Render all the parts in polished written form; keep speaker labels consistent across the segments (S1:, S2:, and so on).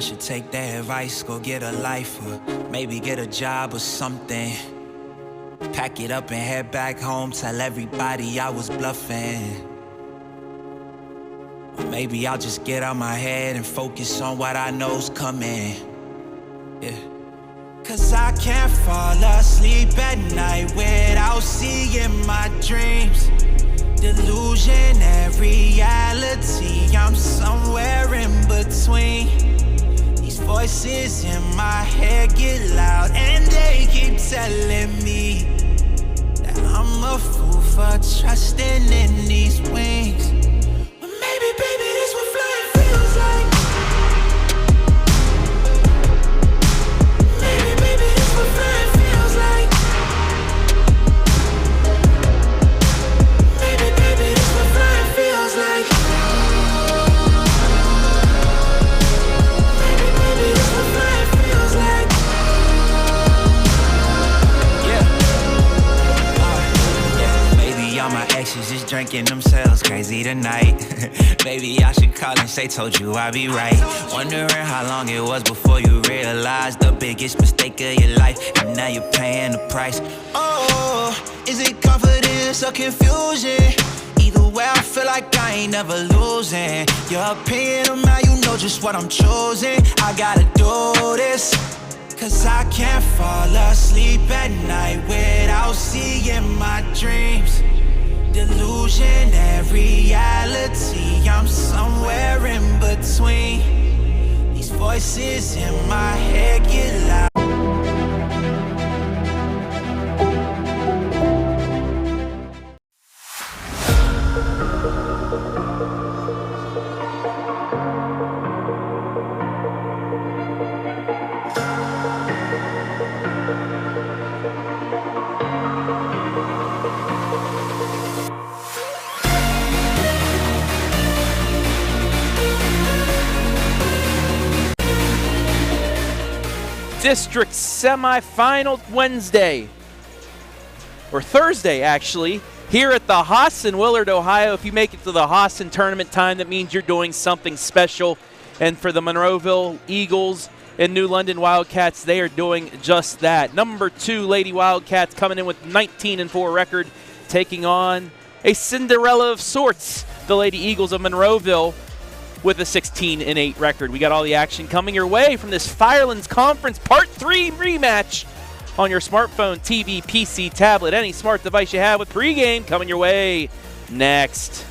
S1: should take their advice, go get a life, or maybe get a job or something. Pack it up and head back home, tell everybody I was bluffing. Or maybe I'll just get out my head and focus on what I know's coming. Yeah. Cause I can't fall asleep at night without seeing my dreams. Delusion and reality, I'm somewhere in between. These voices in my head get loud and they keep telling me that I'm a fool for trusting in these wings. But maybe, baby, this what flying feels like. Maybe, baby, this what flying feels like. Maybe, baby, this what flying feels like. Maybe, baby, this what flying feels like. Yeah. Maybe all my exes just drinking themselves crazy tonight. Maybe I should call and say, told you I'd be right. Wondering how long it was before you realized the biggest mistake of your life, and now you're paying the price. Oh, is it confidence or confusion? Either way, I feel like I ain't never losing. Your opinion of mine, you know just what I'm choosing. I gotta do this, cause I can't fall asleep at night without seeing my dreams. Delusion and reality, I'm somewhere in between. These voices in my head get loud.
S2: District Semifinal Wednesday, or Thursday actually, here at the Haas in Willard, Ohio. If you make it to the Haas in tournament time, that means you're doing something special. And for the Monroeville Eagles and New London Wildcats, they are doing just that. Number 2 Lady Wildcats coming in with 19-4 record, taking on a Cinderella of sorts, the Lady Eagles of Monroeville, with a 16-8 record. We got all the action coming your way from this Firelands Conference Part 3 rematch on your smartphone, TV, PC, tablet, any smart device you have, with Pregame coming your way next.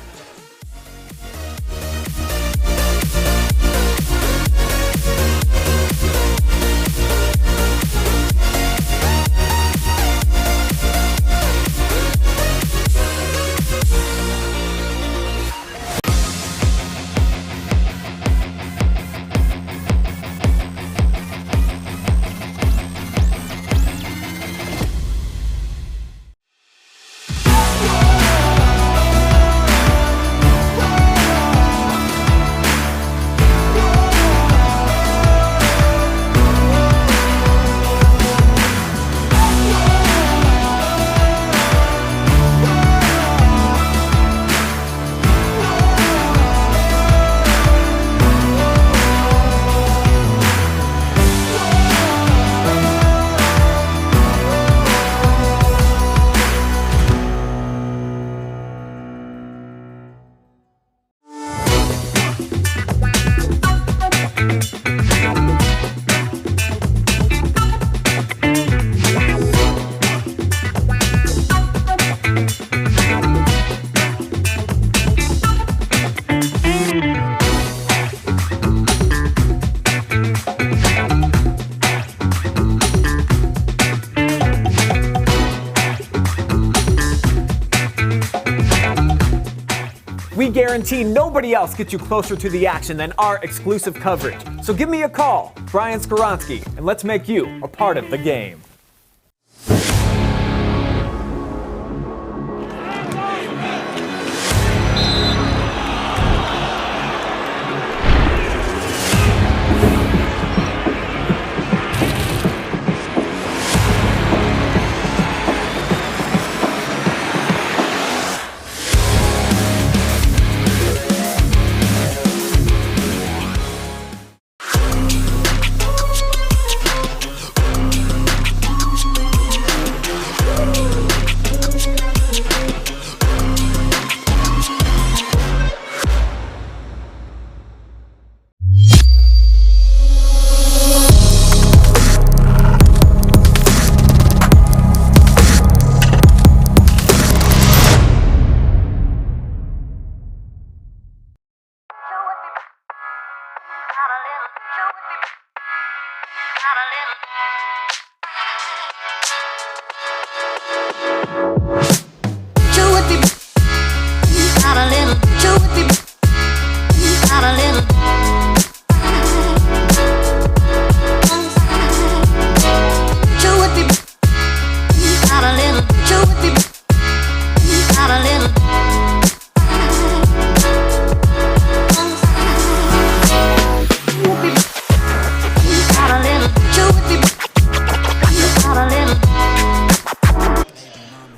S3: We guarantee nobody else gets you closer to the action than our exclusive coverage. So give me a call, Brian Skoronsky, and let's make you a part of the game.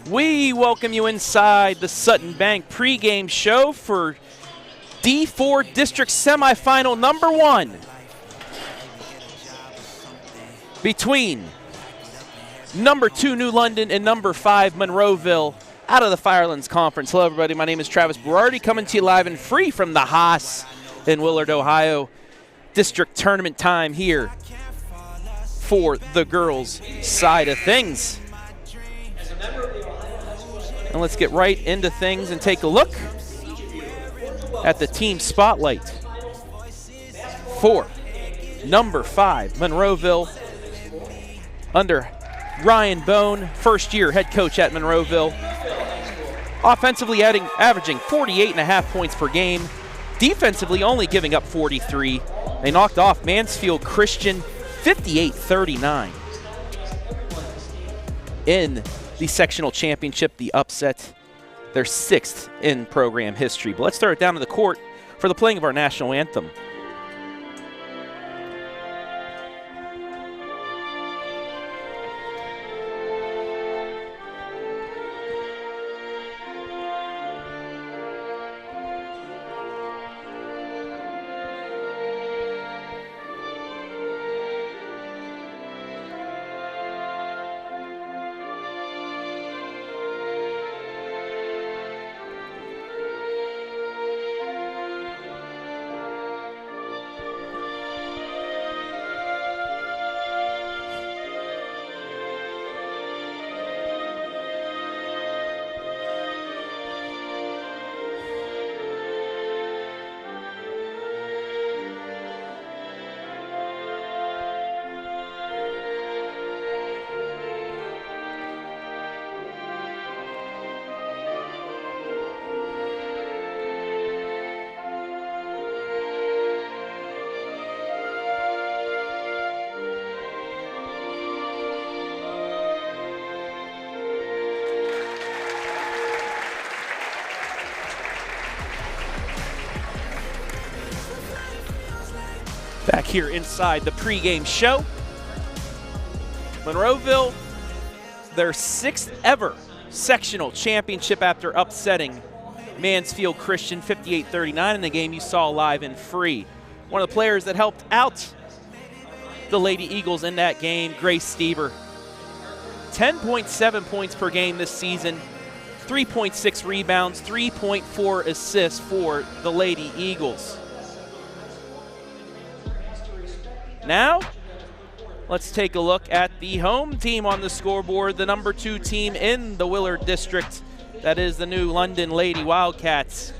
S2: We welcome you inside the Sutton Bank pregame show for D4 District Semifinal number 1 between number 2 New London and number 5 Monroeville out of the Firelands Conference. Hello everybody, my name is Travis Berardi, coming to you live and free from the Haas in Willard, Ohio. District tournament time here for the girls' side of things. And let's get right into things and take a look at the team spotlight for number 5 Monroeville under Ryan Bone, first-year head coach at Monroeville. Offensively averaging 48.5 points per game. Defensively only giving up 43. They knocked off Mansfield Christian 58-39 in the sectional championship, the upset, their 6th in program history. But let's throw it down to the court for the playing of our national anthem. Back here inside the pregame show. Monroeville, their 6th ever sectional championship after upsetting Mansfield Christian 58-39 in the game you saw live and free. One of the players that helped out the Lady Eagles in that game, Grace Stieber. 10.7 points per game this season, 3.6 rebounds, 3.4 assists for the Lady Eagles. Now, let's take a look at the home team on the scoreboard, the number 2 team in the WIllard District. That is the new London Lady Wildcats.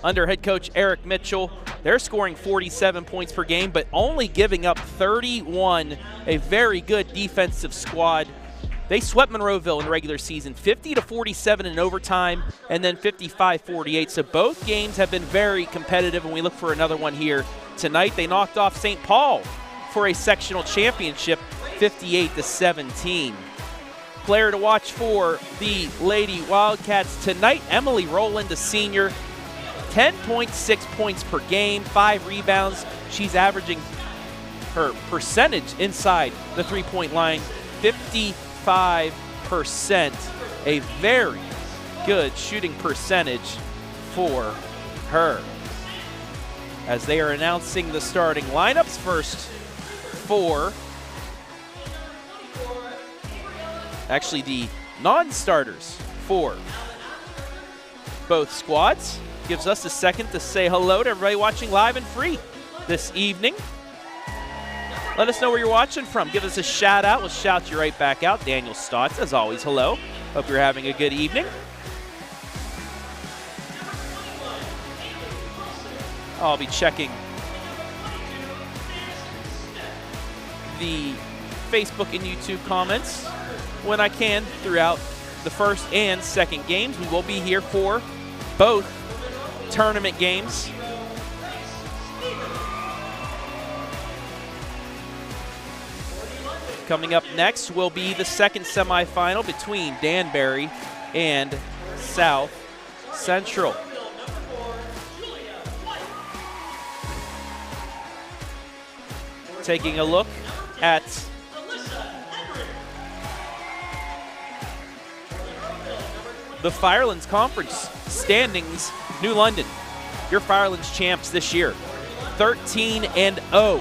S2: Under head coach Eric Mitchell, they're scoring 47 points per game, but only giving up 31, a very good defensive squad. They swept Monroeville in the regular season, 50-47 in overtime, and then 55-48. So both games have been very competitive, and we look for another one here tonight. They knocked off St. Paul for a sectional championship, 58-17. Player to watch for the Lady Wildcats tonight, Emilee Rowland, a senior, 10.6 points per game, 5 rebounds. She's averaging her percentage inside the three-point line, 55%, a very good shooting percentage for her. As they are announcing the starting lineups, first for actually the non-starters for both squads. Gives us a second to say hello to everybody watching live and free this evening. Let us know where you're watching from. Give us a shout out. We'll shout you right back out. Daniel Stotts, as always, hello. Hope you're having a good evening. I'll be checking the Facebook and YouTube comments when I can throughout the first and second games. We will be here for both tournament games. Coming up next will be the second semifinal between Danbury and South Central. Taking a look at the Firelands Conference standings. New London, your Firelands champs this year, 13-0.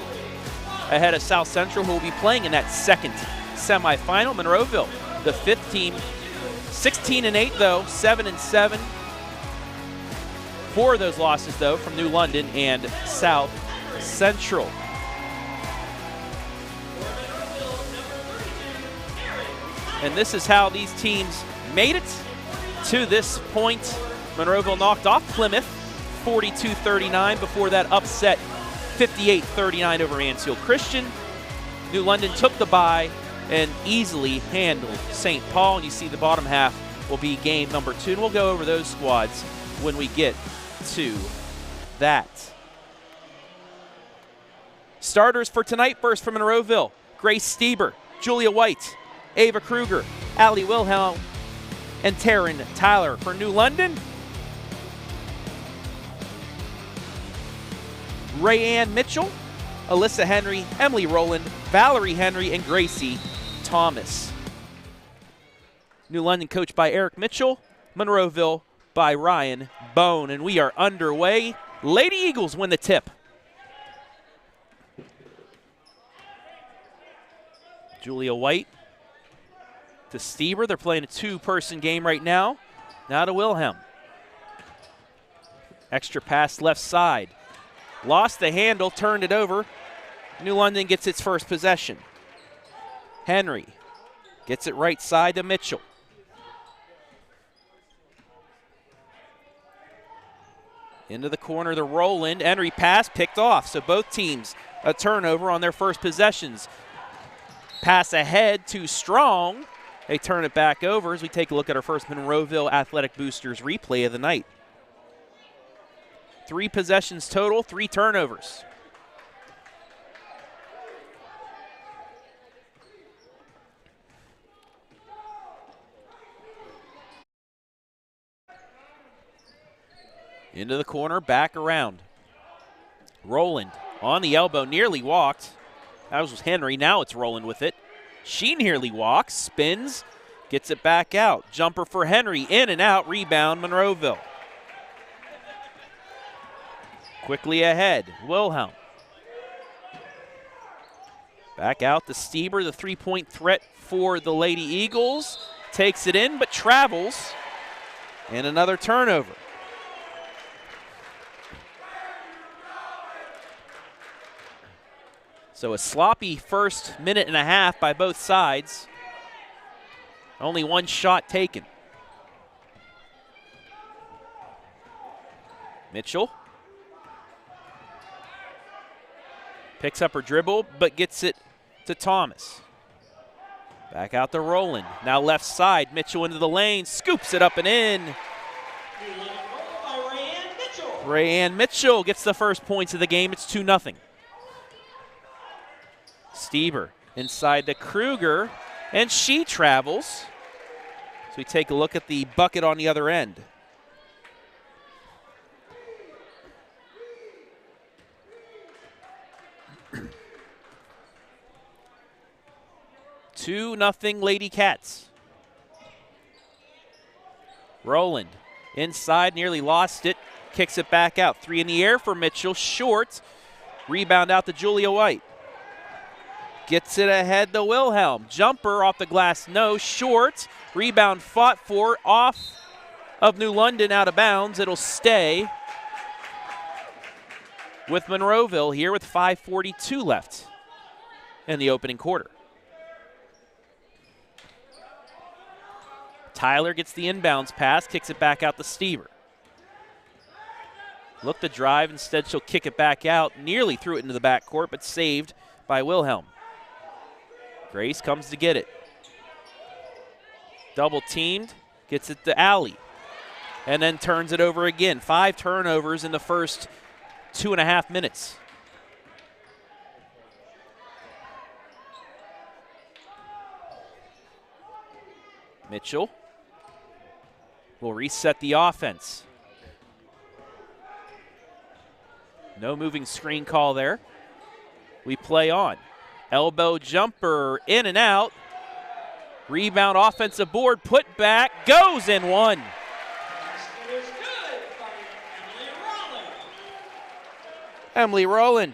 S2: Ahead of South Central, who will be playing in that second semifinal. Monroeville, the fifth team, 16-8 though, 7-7. 4 of those losses though from New London and South Central. And this is how these teams made it to this point. Monroeville knocked off Plymouth 42-39 before that upset 58-39 over Anfield Christian. New London took the bye and easily handled St. Paul. And you see the bottom half will be game number 2. And we'll go over those squads when we get to that. Starters for tonight, first from Monroeville: Grace Stieber, Julia White, Ava Kruger, Allie Wilhelm, and Taryn Tyler. For New London, Rayanne Mitchell, Alyssa Henry, Emilee Rowland, Valerie Henry, and Gracie Thomas. New London coached by Eric Mitchell, Monroeville by Ryan Bone. And we are underway. Lady Eagles win the tip. Julia White to Stieber. They're playing a 2-person game right now. Now to Wilhelm. Extra pass left side. Lost the handle, turned it over. New London gets its first possession. Henry gets it right side to Mitchell. Into the corner to Rowland. Henry pass picked off. So both teams a turnover on their first possessions. Pass ahead to Strong. They turn it back over as we take a look at our first Monroeville Athletic Boosters replay of the night. 3 possessions total, 3 turnovers. Into the corner, back around. Rowland on the elbow, nearly walked. That was Henry, now it's Rowland with it. She nearly walks, spins, gets it back out. Jumper for Henry, in and out, rebound Monroeville. Quickly ahead, Wilhelm. Back out to Stieber, the 3-point threat for the Lady Eagles. Takes it in, but travels. And another turnover. So a sloppy first minute and a half by both sides. Only 1 shot taken. Mitchell picks up her dribble, but gets it to Thomas. Back out to Rowland. Now left side, Mitchell into the lane, scoops it up and in. Rayanne Mitchell gets the first points of the game. It's 2-0. Stieber inside to Kruger, and she travels. So we take a look at the bucket on the other end. Two nothing Lady Cats. Rowland inside, nearly lost it. Kicks it back out. 3 in the air for Mitchell. Short. Rebound out to Julia White. Gets it ahead to Wilhelm. Jumper off the glass, no. Short. Rebound fought for, off of New London, out of bounds. It'll stay with Monroeville here with 5:42 left in the opening quarter. Tyler gets the inbounds pass, kicks it back out to Stieber. Looked to drive, instead she'll kick it back out. Nearly threw it into the backcourt, but saved by Wilhelm. Grace comes to get it. Double teamed, gets it to Allie, and then turns it over again. 5 turnovers in the first 2.5 minutes. Mitchell will reset the offense. No moving screen call there. We play on. Elbow jumper, in and out. Rebound, offensive board, put back, goes in one. Emilee Rowland.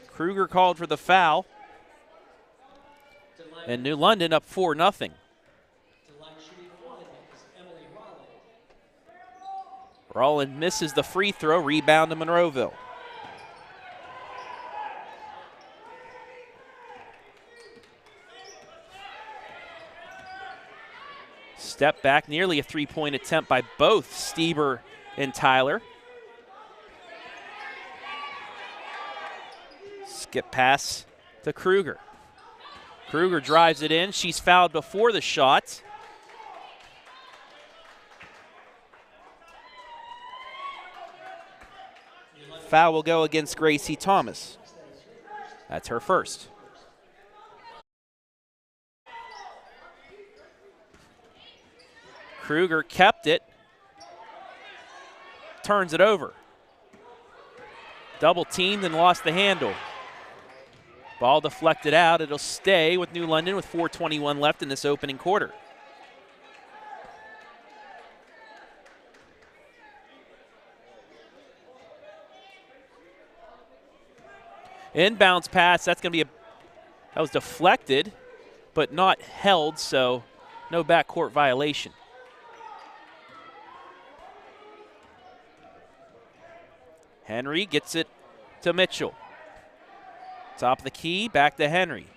S2: Kruger called for the foul. And New London up 4-0. Rowland misses the free throw, rebound to Monroeville. Step back, nearly a 3-point attempt by both Stieber and Tyler. Skip pass to Kruger. Kruger drives it in. She's fouled before the shot. Foul will go against Gracie Thomas. That's her first. Kruger kept it. Turns it over. Double teamed and lost the handle. Ball deflected out. It'll stay with New London with 4:21 left in this opening quarter. Inbounds pass, that's going to be that was deflected, but not held, so no backcourt violation. Henry gets it to Mitchell. Top of the key, back to Henry.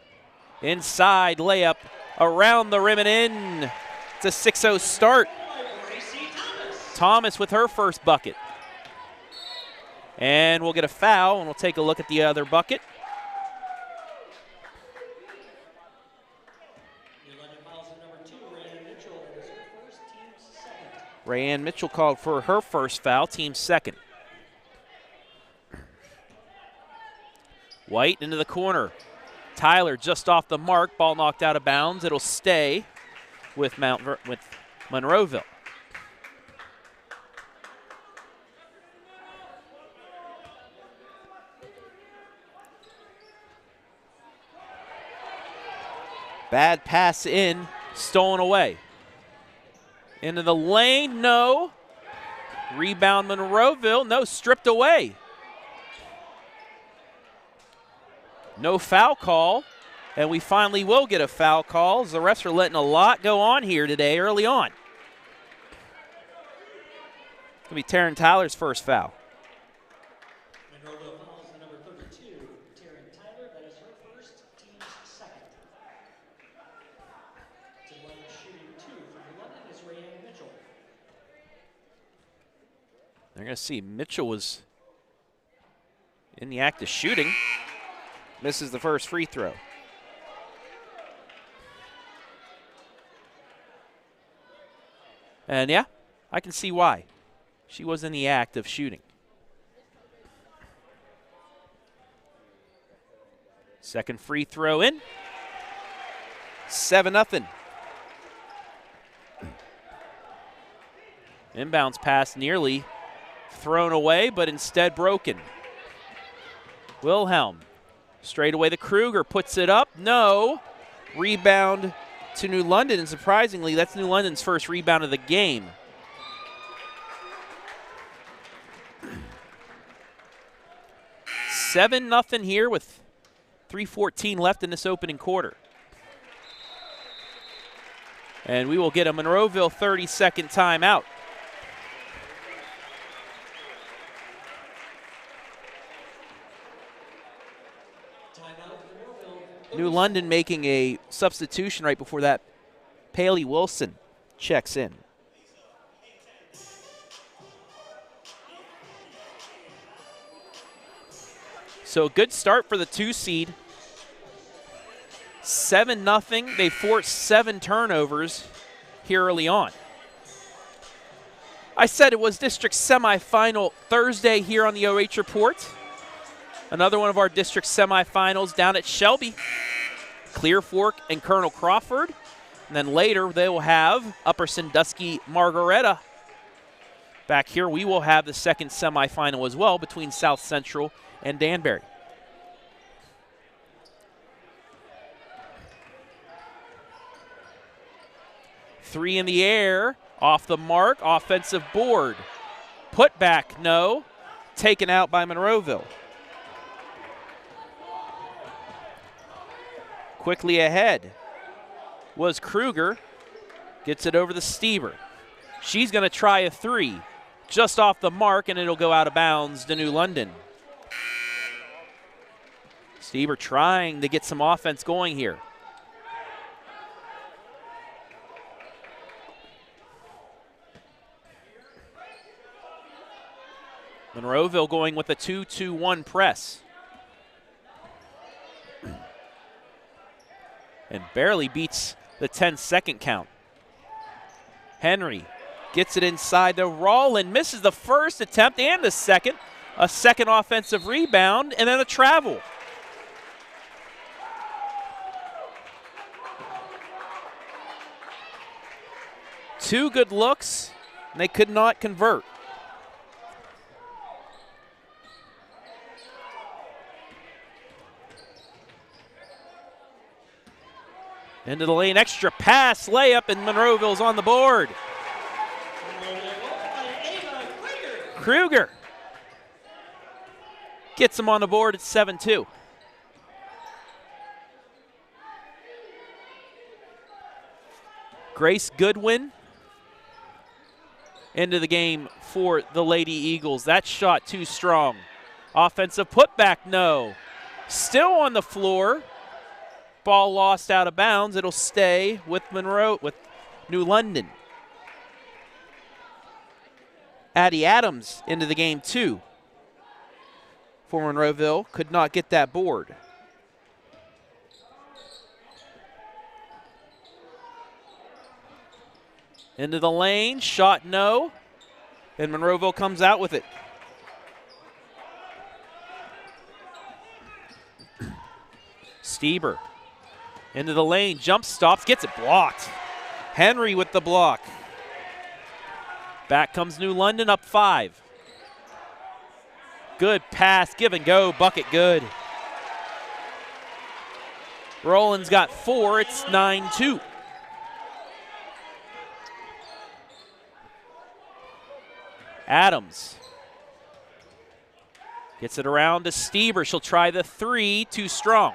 S2: Inside layup, around the rim and in. It's a 6-0 start. Thomas with her first bucket. And we'll get a foul, and we'll take a look at the other bucket. Rayanne Mitchell called for her first foul, team second. White into the corner. Tyler just off the mark, ball knocked out of bounds. It'll stay with Monroeville. Bad pass in, stolen away. Into the lane, no. Rebound Monroeville, no, stripped away. No foul call, and we finally will get a foul call as the refs are letting a lot go on here today early on. It's going to be Taryn Tyler's first foul.
S4: Monroeville fouls the number 32, Taryn Tyler. That is her first, team's second. To London shooting 2 from London is Rayanne Mitchell.
S2: They're going to see Mitchell was in the act of shooting. Misses the first free throw. And yeah, I can see why. She was in the act of shooting. Second free throw in. 7-0. Inbounds pass nearly thrown away, but instead broken. Wilhelm. Straight away, the Kruger puts it up. No. Rebound to New London, and surprisingly, that's New London's first rebound of the game. $7-0 here with 3:14 left in this opening quarter. And we will get a Monroeville 30-second timeout. New London making a substitution right before that. Paley Wilson checks in. So a good start for the 2 seed. 7-0. They forced 7 turnovers here early on. I said it was district semifinal Thursday here on the OH Report. Another one of our district semifinals down at Shelby. Clear Fork and Colonel Crawford. And then later they will have Upper Sandusky Margaretta. Back here we will have the second semifinal as well between South Central and Danbury. Three in the air, off the mark, offensive board. Put back, no. Taken out by Monroeville. Quickly ahead was Kruger. Gets it over to Stieber. She's going to try a 3. Just off the mark, and it'll go out of bounds to New London. Stieber trying to get some offense going here. Monroeville going with a 2-2-1 press. And barely beats the 10-second count. Henry gets it inside to Rowland, misses the first attempt and the second. A second offensive rebound, and then a travel. Two good looks, and they could not convert. Into the lane, extra pass, layup, and Monroeville's on the board. Kruger gets him on the board at 7-2. Grace Goodwin into the game for the Lady Eagles. That shot too strong. Offensive putback, no. Still on the floor. Ball lost out of bounds. It'll stay with New London. Addie Adams into the game too for Monroeville. Could not get that board. Into the lane, shot no. And Monroeville comes out with it. Stieber into the lane, jump stops, gets it blocked. Henry with the block. Back comes New London, up 5. Good pass, give and go, bucket good. Rowland's got 4, it's 9-2. Adams gets it around to Stieber. She'll try the 3, too strong.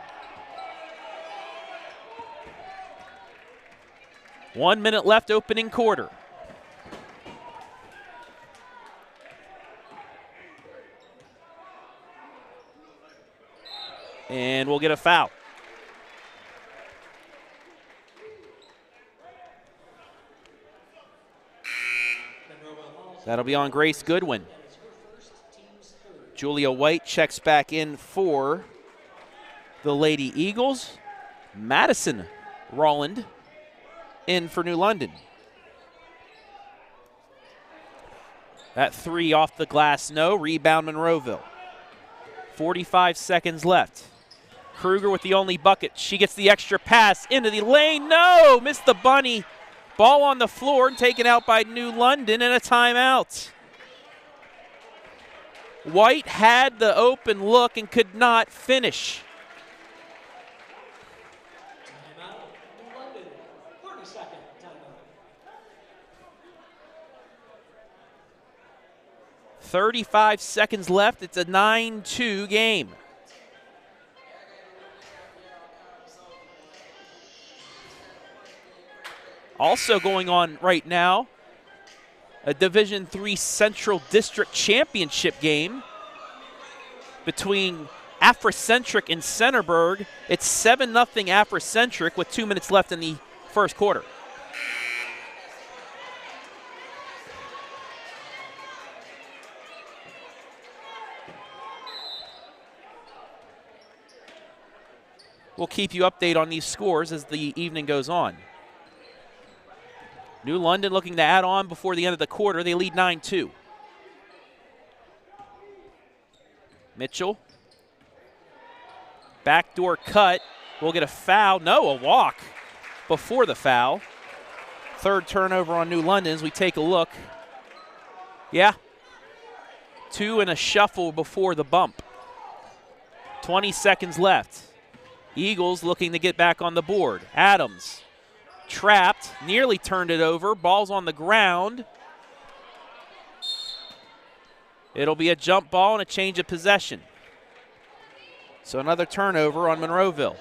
S2: 1 minute left, opening quarter. And we'll get a foul. That'll be on Grace Goodwin. Julia White checks back in for the Lady Eagles. Madison Rowland in for New London. That 3 off the glass, no. Rebound Monroeville. 45 seconds left. Kruger with the only bucket. She gets the extra pass into the lane. No! Missed the bunny. Ball on the floor and taken out by New London and a timeout. White had the open look and could not finish.
S4: Timeout, New London, 30-second timeout.
S2: 35 seconds left. It's a 9-2 game. Also going on right now, a Division III Central District Championship game between Afrocentric and Centerburg. It's 7-0 Afrocentric with 2 minutes left in the first quarter. We'll keep you updated on these scores as the evening goes on. New London looking to add on before the end of the quarter. They lead 9-2. Mitchell. Backdoor cut. We'll get a foul. No, a walk before the foul. Third turnover on New London as we take a look. Yeah. 2 and a shuffle before the bump. 20 seconds left. Eagles looking to get back on the board. Adams trapped, nearly turned it over. Ball's on the ground. It'll be a jump ball and a change of possession. So another turnover on Monroeville.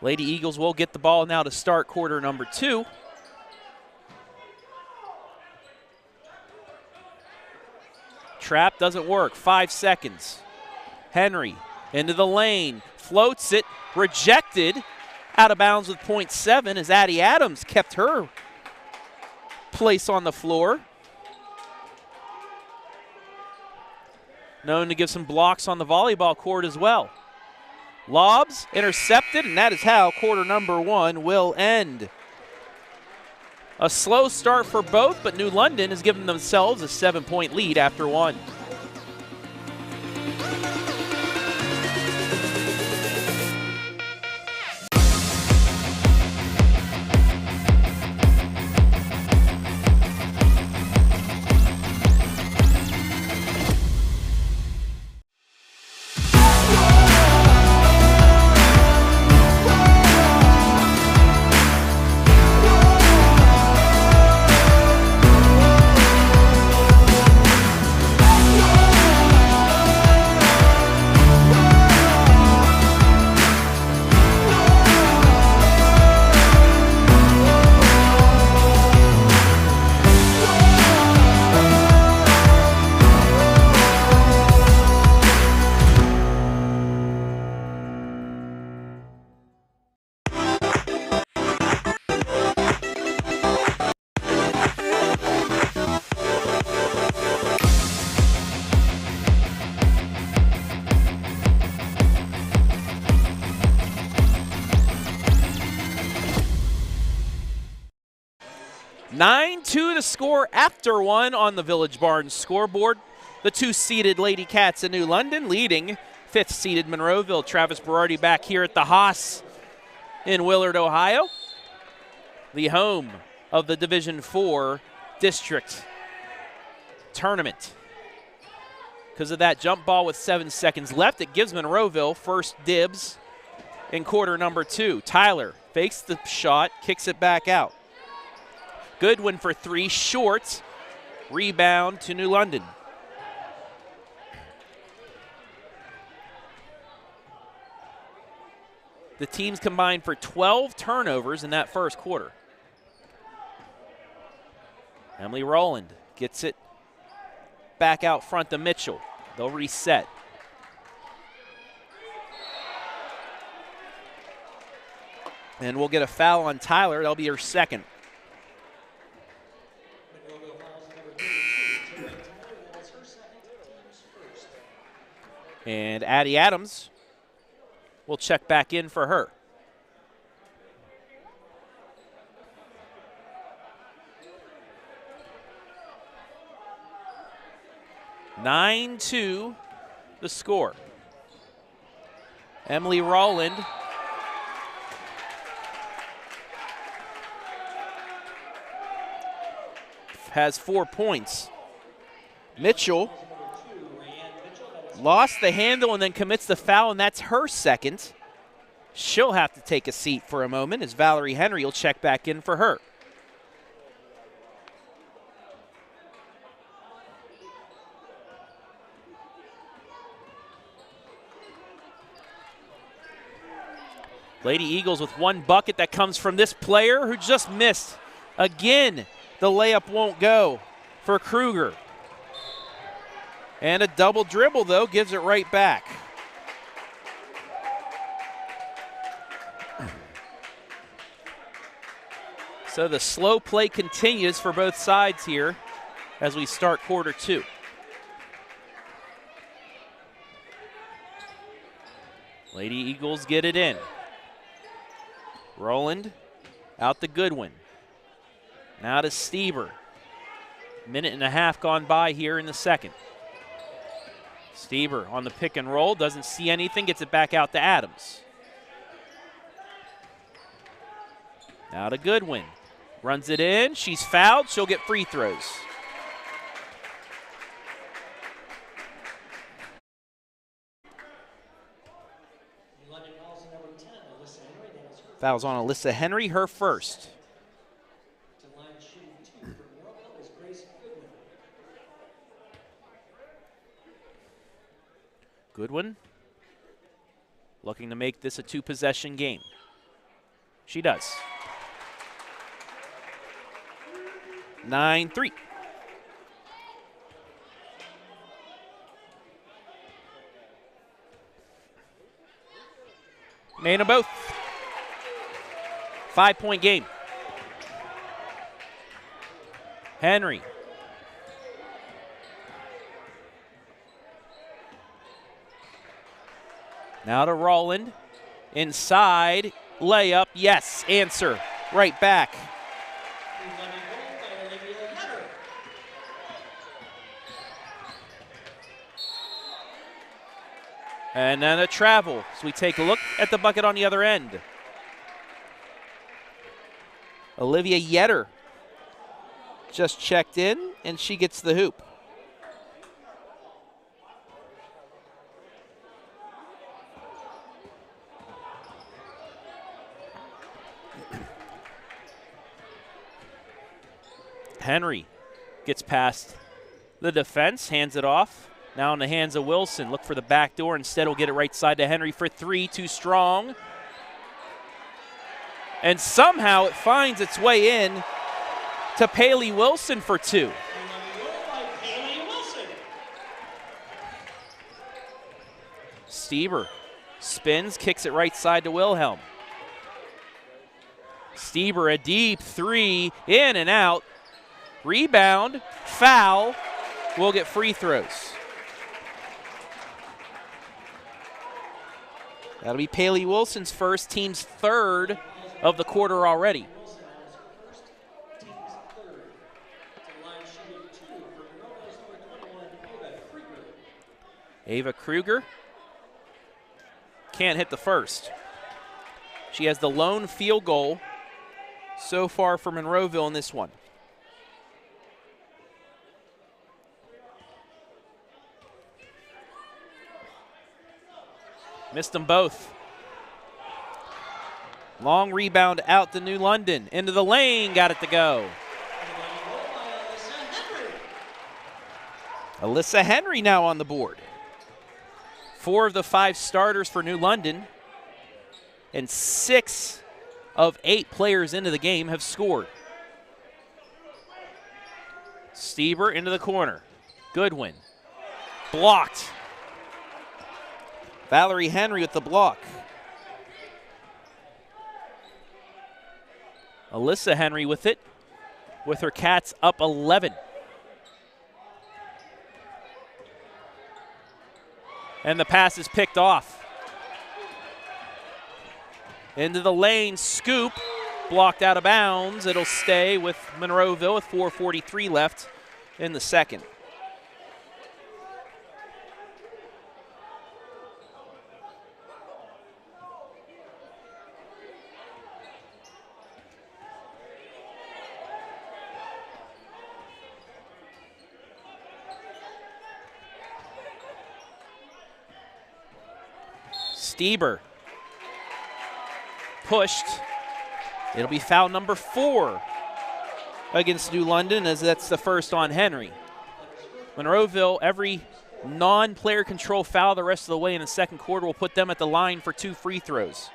S2: Lady Eagles will get the ball now to start quarter number 2. Trap doesn't work. 5 seconds. Henry into the lane. Floats it. Rejected. Out of bounds with .7 as Addie Adams kept her place on the floor. Known to give some blocks on the volleyball court as well. Lobs intercepted, and that is how quarter number 1 will end. A slow start for both, but New London has given themselves a 7-point lead after 1. The score after 1 on the Village Barnes scoreboard. The 2-seeded Lady Cats in New London leading 5th-seeded Monroeville. Travis Berardi back here at the Haas in Willard, Ohio, the home of the Division IV District Tournament. Because of that jump ball with 7 seconds left, it gives Monroeville first dibs in quarter number 2. Tyler fakes the shot, kicks it back out. Goodwin for 3, short. Rebound to New London. The teams combined for 12 turnovers in that first quarter. Emilee Rowland gets it back out front to Mitchell. They'll reset. And we'll get a foul on Tyler. That'll be her second. And Addie Adams will check back in for her. (9-2) the score. Emilee Rowland has 4 points. Mitchell lost the handle and then commits the foul, and that's her second. She'll have to take a seat for a moment as Valerie Henry will check back in for her. Lady Eagles with 1 bucket that comes from this player who just missed. Again, the layup won't go for Kruger. And a double dribble, though, gives it right back. So the slow play continues for both sides here as we start quarter 2. Lady Eagles get it in. Rowland out to Goodwin. Now to Stieber. Minute and a half gone by here in the second. Stieber on the pick and roll, doesn't see anything, gets it back out to Adams. Now to Goodwin. Runs it in, she's fouled, she'll get free throws.
S4: London fouls on number 10, Alyssa Henry. That is her
S2: Fouls on Alyssa Henry, her first.
S4: to line shooting 2 for Monroeville is Grace Goodwin.
S2: Goodwin looking to make this a 2-possession game. She does. 9-3. Made them both. 5-point game. Henry. Now to Rowland. Inside. Layup. Yes. Answer. Right back.
S4: London goal by Emilee Rowland.
S2: And then a travel. So we take a look at the bucket on the other end. Olivia Yetter just checked in, and she gets the hoop. Henry gets past the defense, hands it off. Now in the hands of Wilson. Look for the back door. Instead, will get it right side to Henry for 3. Too strong. And somehow it finds its way in to Paley Wilson for 2.
S4: London goal by Haley Wilson.
S2: Stieber spins, kicks it right side to Wilhelm. Stieber, a deep 3, in and out. Rebound, foul, will get free throws. That'll be Paley Wilson's first, team's third of the quarter already.
S4: Wilson has her first, team's third. To line shooting 2 for Monroeville's number 21,
S2: Ava Kruger can't hit the first. She has the lone field goal so far for Monroeville in this one. Missed them both. Long rebound out to New London. Into the lane, got it to go. Alyssa Henry now on the board. 4 of the 5 starters for New London, and 6 of 8 players into the game have scored. Stieber into the corner. Goodwin. Blocked. Valerie Henry with the block. Alyssa Henry with it, with her Cats up 11. And the pass is picked off. Into the lane, scoop, blocked out of bounds. It'll stay with Monroeville with 4:43 left in the second. Stieber pushed. It'll be foul number 4 against New London, as that's the first on Henry. Monroeville, every non-player control foul the rest of the way in the second quarter will put them at the line for 2 free throws.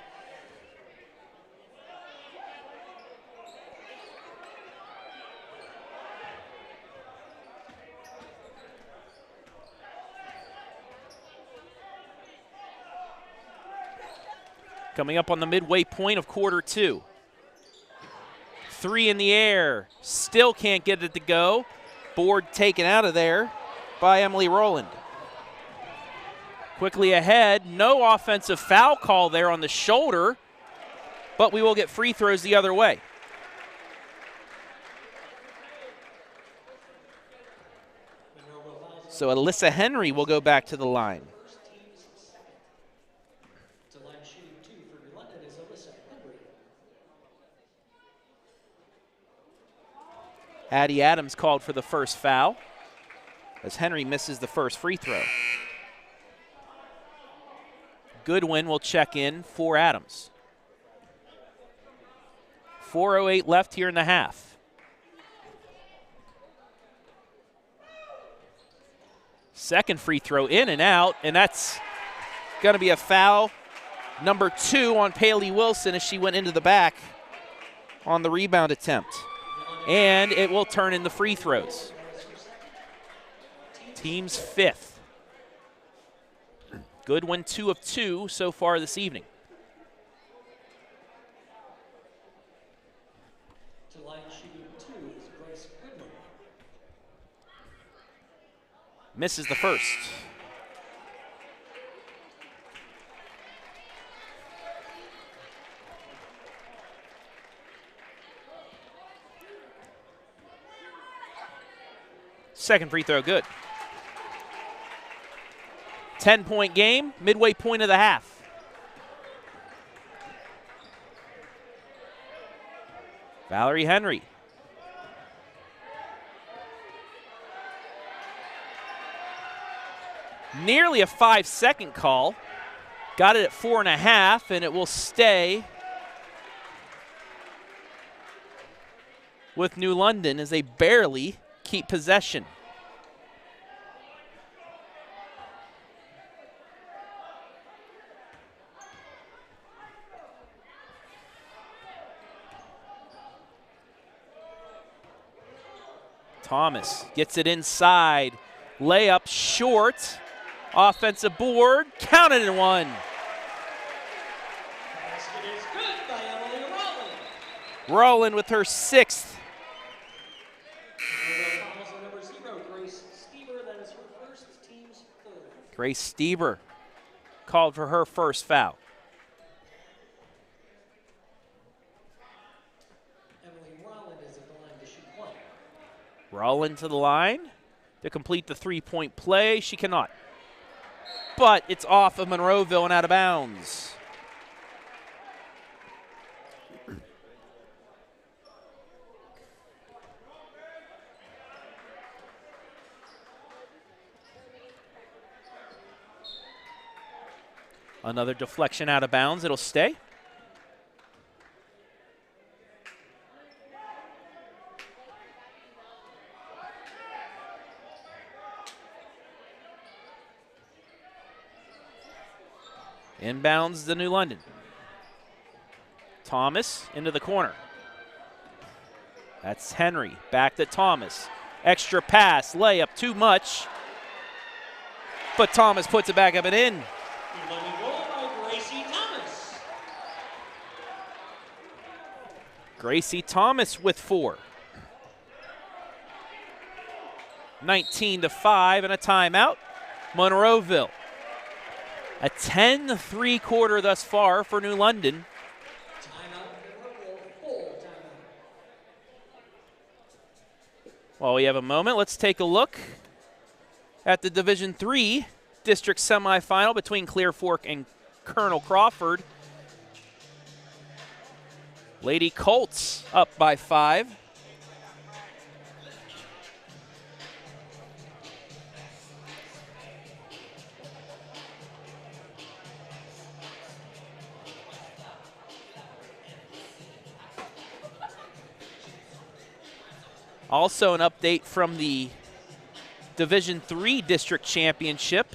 S2: Coming up on the midway point of quarter 2. 3 in the air. Still can't get it to go. Board taken out of there by Emilee Rowland. Quickly ahead, no offensive foul call there on the shoulder, but we will get free throws the other way. So Alyssa Henry will go back to the line.
S4: To line shooting 2 for London is Alyssa Henry.
S2: Addie Adams called for the first foul as Henry misses the first free throw. Goodwin will check in for Adams. 4:08 left here in the half. Second free throw in and out, and that's going to be a foul. Number 2 on Paley Wilson as she went into the back on the rebound attempt. And it will turn in the free throws. Team's 5th. Goodwin 2 of 2 so far this evening.
S4: To line shooting 2 is Grace Stieber.
S2: Misses the first. Second free throw, good. 10-point game, midway point of the half. Valerie Henry. Nearly a 5-second call. Got it at 4.5, and it will stay with New London as they barely keep possession. Thomas gets it inside. Layup short. Offensive board. Counted and one.
S4: Basket is good by Emilee Rowland.
S2: Rowland with her 6th.
S4: Number 0, Grace Stieber. That is her first, team's 3rd.
S2: Grace Stieber called for her first foul.
S4: Emilee Rowland is at the line to shoot 1.
S2: Rowland to the line to complete the 3-point play. She cannot. But it's off of Monroeville and out of bounds. Another deflection out of bounds. It'll stay. Inbounds the New London. Thomas into the corner. That's Henry. Back to Thomas. Extra pass. Layup. Too much. But Thomas puts it back up and in.
S4: London goal by Gracie Thomas.
S2: Gracie Thomas with 4. 19-5 and a timeout. Monroeville. A 10-3 quarter thus far for New London.
S4: Timeout, Monroeville, full timeout.
S2: While we have a moment, let's take a look at the Division III district semifinal between Clear Fork and Colonel Crawford. Lady Colts up by 5. Also an update from the Division III District Championship.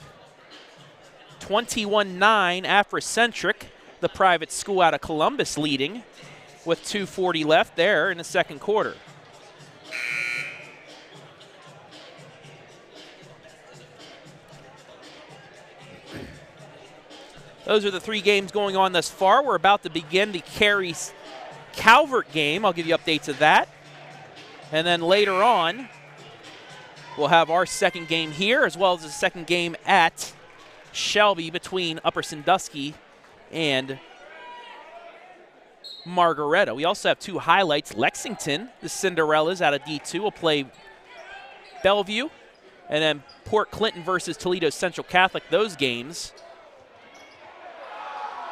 S2: 21-9 Afrocentric, the private school out of Columbus, leading with 2:40 left there in the second quarter. Those are the 3 games going on thus far. We're about to begin the Carey Calvert game. I'll give you updates of that. And then later on, we'll have our second game here as well as the second game at Shelby between Upper Sandusky and Margaretta. We also have 2 highlights. Lexington, the Cinderellas out of D2, will play Bellevue. And then Port Clinton versus Toledo Central Catholic. Those games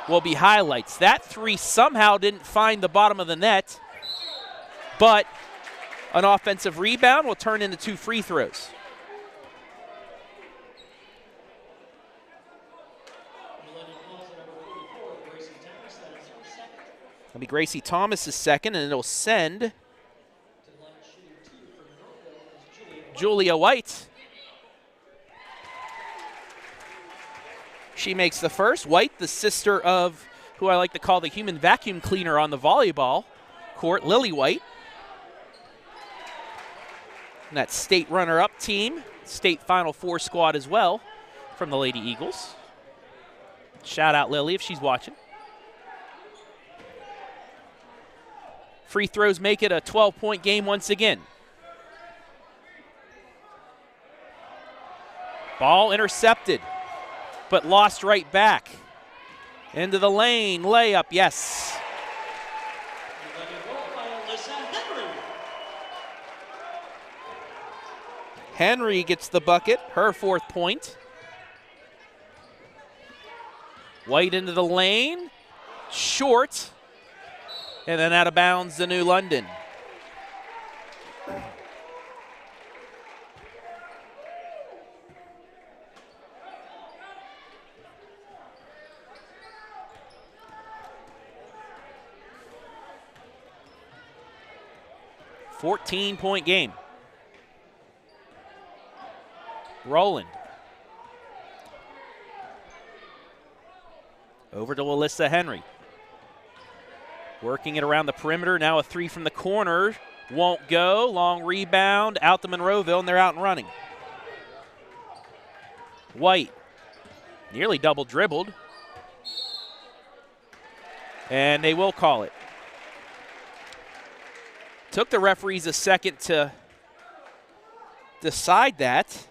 S2: will be highlights. That 3 somehow didn't find the bottom of the net, but an offensive rebound will turn into 2 free throws. It'll be Gracie Thomas's second, and it'll send Julia White. She makes the first. White, the sister of who I like to call the human vacuum cleaner on the volleyball court, Lily White. And that state runner-up team, state Final Four squad as well from the Lady Eagles. Shout out Lily if she's watching. Free throws make it a 12-point game once again. Ball intercepted, but lost right back. Into the lane, layup, yes. Henry gets the bucket, her 4th point. White into the lane, short, and then out of bounds to New London. Fourteen-point game. Rowland. Over to Alyssa Henry. Working it around the perimeter. Now a 3 from the corner. Won't go. Long rebound. Out to Monroeville, and they're out and running. White. Nearly double dribbled. And they will call it. Took the referees a second to decide that.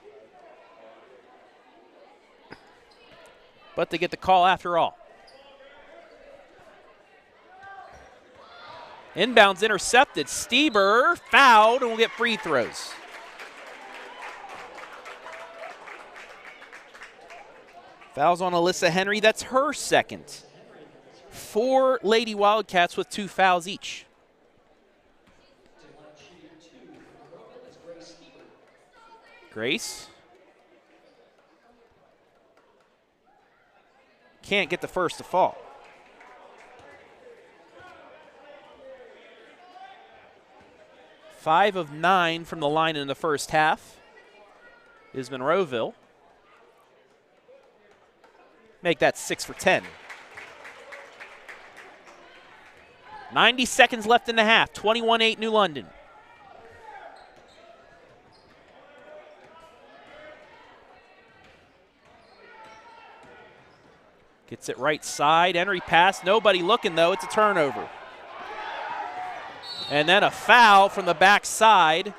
S2: But they get the call after all. Inbounds intercepted. Stieber fouled and will get free throws. Fouls on Alyssa Henry. That's her second. 4 Lady Wildcats with 2 fouls each. Grace. Can't get the first to fall. Five of 9 from the line in the first half is Monroeville. Make that 6 for 10. 90 seconds left in the half. 21-8 New London. Gets it right side. Henry pass. Nobody looking, though. It's a turnover. And then a foul from the backside.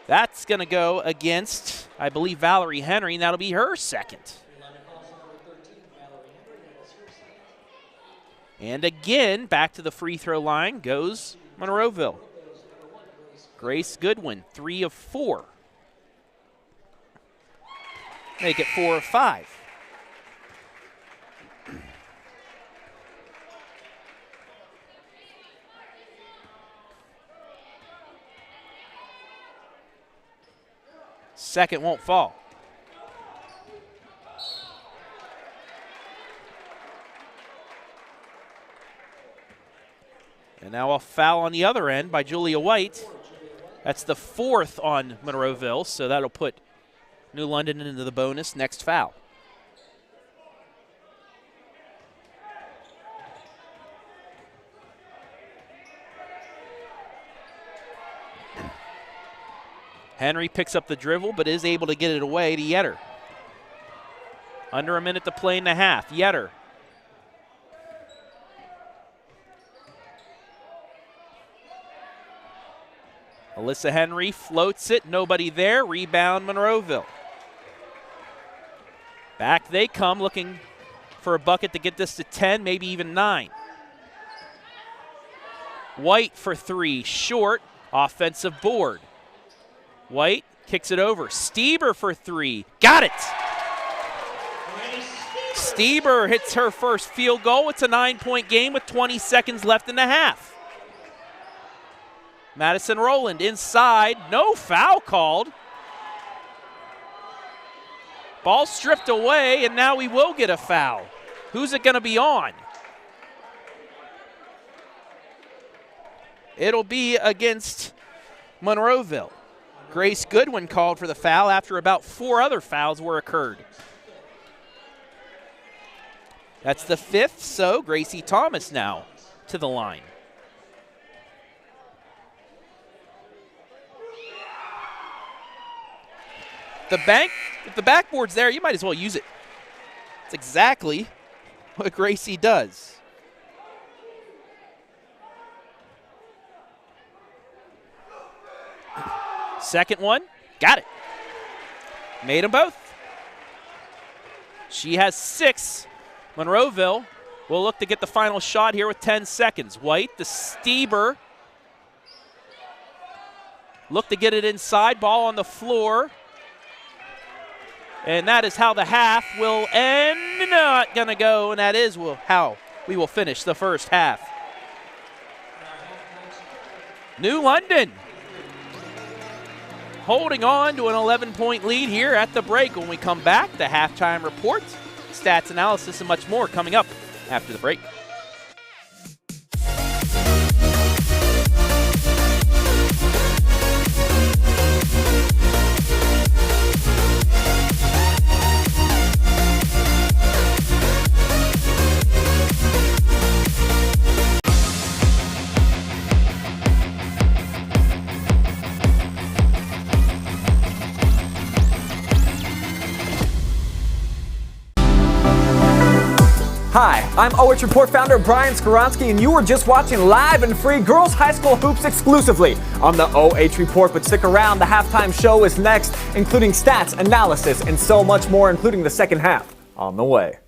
S2: That's going to go against, I believe, Valerie Henry, and that'll be her second. And again, back to the free throw line goes Monroeville. Grace Goodwin, 3 of 4. Make it 4 of 5. Second won't fall. And now a foul on the other end by Julia White. That's the 4th on Monroeville, so that'll put New London into the bonus. Next foul. Henry picks up the dribble, but is able to get it away to Yetter. Under a minute to play in the half. Yetter. Alyssa Henry floats it. Nobody there. Rebound Monroeville. Back they come, looking for a bucket to get this to 10, maybe even 9. White for 3, short, offensive board. White kicks it over. Stieber for 3, got it! Stieber hits her first field goal. It's a 9-point game with 20 seconds left in the half. Madison Rowland inside, no foul called. Ball stripped away, and now we will get a foul. Who's it going to be on? It'll be against Monroeville. Grace Goodwin called for the foul after about 4 other fouls were occurred. That's the 5th, so Gracie Thomas now to the line. If the backboard's there, you might as well use it. That's exactly what Gracie does. Second one, got it. Made them both. She has 6. Monroeville will look to get the final shot here with 10 seconds. White, the Stieber. Look to get it inside, ball on the floor. And that is how the half will end. Not gonna go, and that is how we will finish the first half. New London holding on to an 11-point lead here at the break. When we come back, the halftime report, stats analysis, and much more coming up after the break.
S3: Hi, I'm OH.REPORT founder Brian Skoronsky, and you are just watching live and free girls high school hoops exclusively on the OH Report. But stick around, the halftime show is next, including stats, analysis, and so much more, including the second half on the way.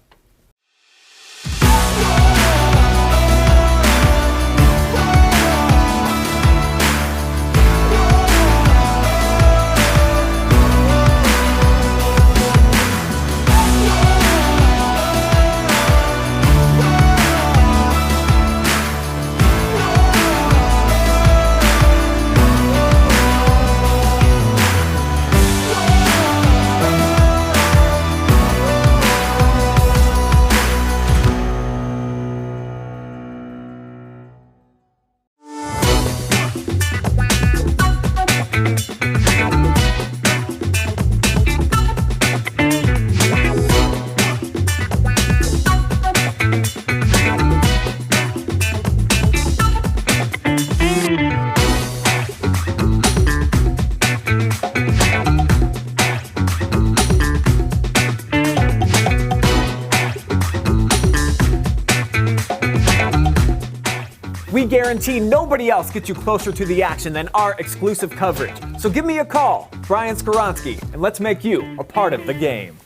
S3: We guarantee nobody else gets you closer to the action than our exclusive coverage. So give me a call, Brian Skoronsky, and let's make you a part of the game.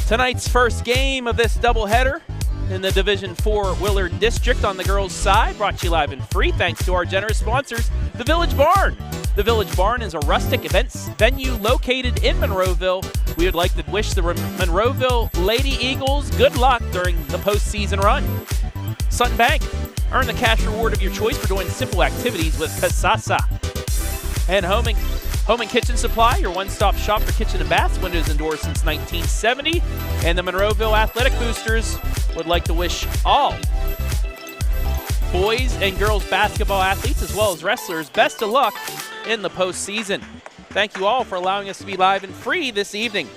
S2: Tonight's first game of this doubleheader in the Division IV WIllard District on the girls' side, brought to you live and free thanks to our generous sponsors, the Village Barn. The Village Barn is a rustic events venue located in Monroeville. We would like to wish the Monroeville Lady Eagles good luck during the postseason run. SUTTON Bank, earn the cash reward of your choice for doing simple activities with Casasa. And Home and Kitchen Supply, your one-stop shop for kitchen and baths, windows and doors since 1970. And the Monroeville Athletic Boosters would like to wish all boys and girls basketball athletes as well as wrestlers best of luck in the postseason. Thank you all for allowing us to be live and free this evening.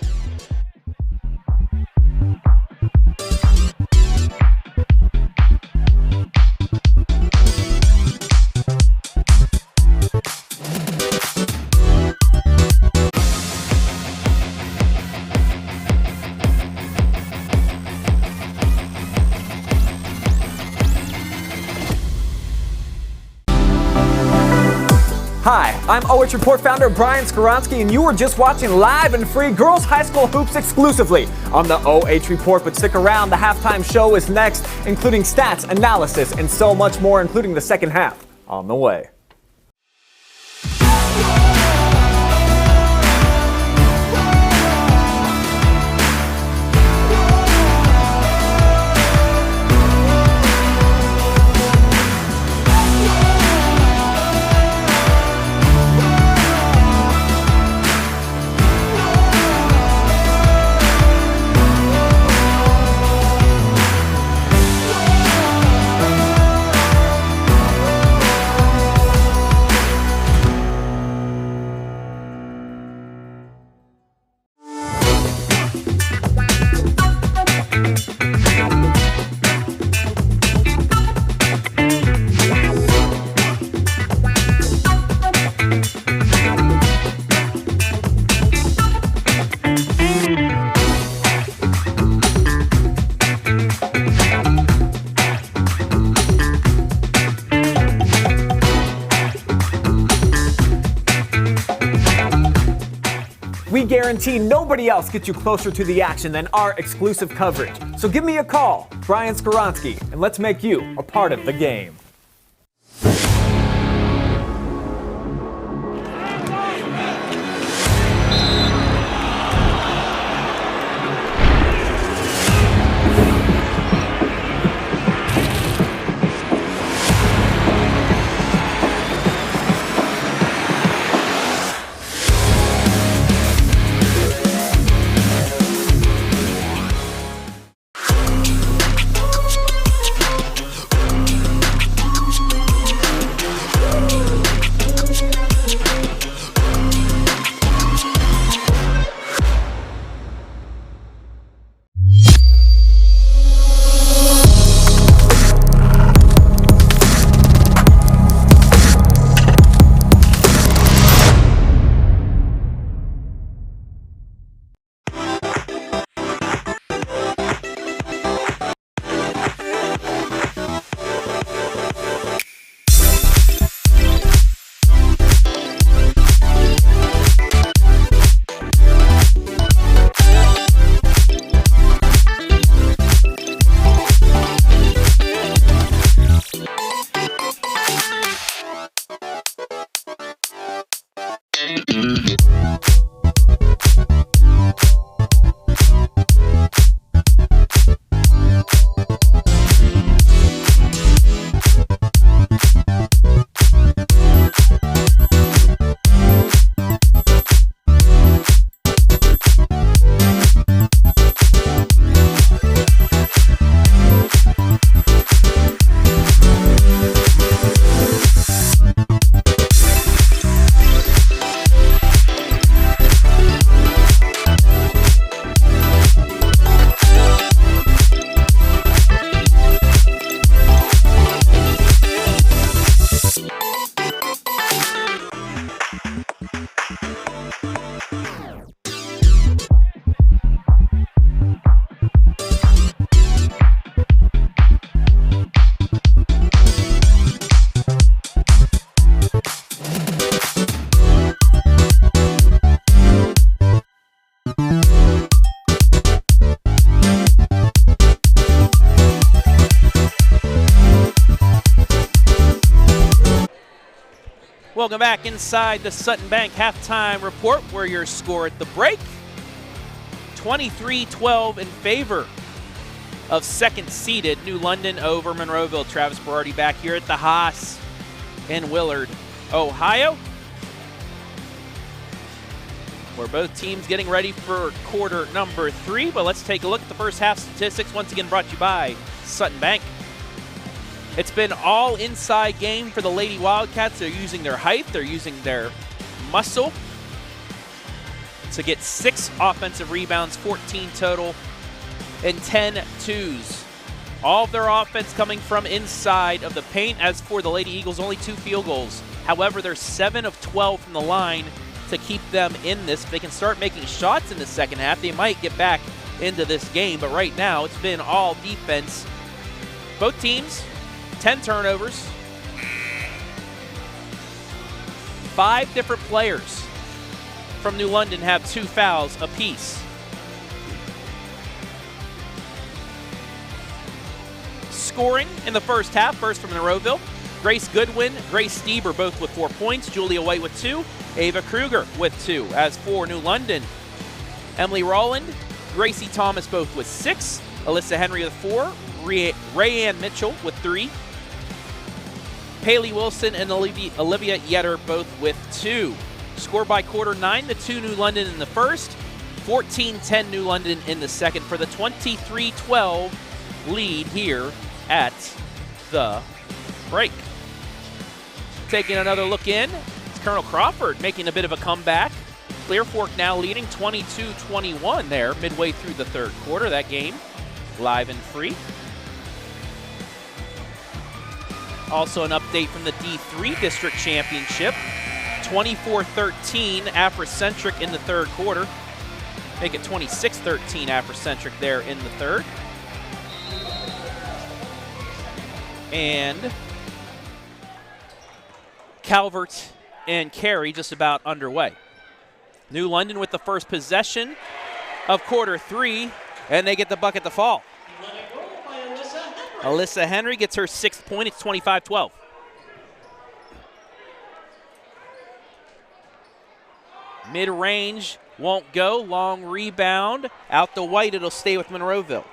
S3: Hi, I'm OH.REPORT founder Brian Skoronsky, and you are just watching live and free girls high school hoops exclusively on the OH.REPORT. But stick around, the halftime show is next, including stats, analysis, and so much more, including the second half on the way. We guarantee nobody else gets you closer to the action than our exclusive coverage. So give me a call, Brian Skoronsky, and let's make you a part of the game.
S2: Welcome back inside the Sutton Bank halftime report, where your score at the break, 23-12 in favor of second-seeded New London over Monroeville. Travis Berardi back here at the Haas in Willard, Ohio, where both teams getting ready for quarter number 3. But let's take a look at the first half statistics, once again brought to you by Sutton Bank. It's been all inside game for the Lady Wildcats. They're using their height, they're using their muscle to get 6 offensive rebounds, 14 total, and 10 twos. All of their offense coming from inside of the paint. As for the Lady Eagles, only 2 field goals. However, they're 7 of 12 from the line to keep them in this. If they can start making shots in the second half, they might get back into this game. But right now, it's been all defense. Both teams, 10 turnovers. 5 different players from New London have 2 fouls apiece. Scoring in the first half, first from Monroeville. Grace Goodwin, Grace Stieber both with 4 points. Julia White with 2. Ava Kruger with 2. As for New London, Emilee Rowland, Gracie Thomas both with 6. Alyssa Henry with 4. Rayanne Mitchell with 3. Haley Wilson and Olivia Yetter both with 2. Score by quarter, 9-2 New London in the first, 14-10 New London in the second for the 23-12 lead here at the break. Taking another look in, it's Colonel Crawford making a bit of a comeback. Clear Fork now leading 22-21 there midway through the third quarter. That game live and free. Also an update from the D3 District Championship. 24-13 Afrocentric in the third quarter. Make it 26-13 Afrocentric there in the third. And Calvert and Carey just about underway. New London with the first possession of quarter 3, and they get the bucket to fall. Alyssa Henry gets her 6th point. It's 25-12. Mid-range won't go. Long rebound. Out the White. It'll stay with Monroeville.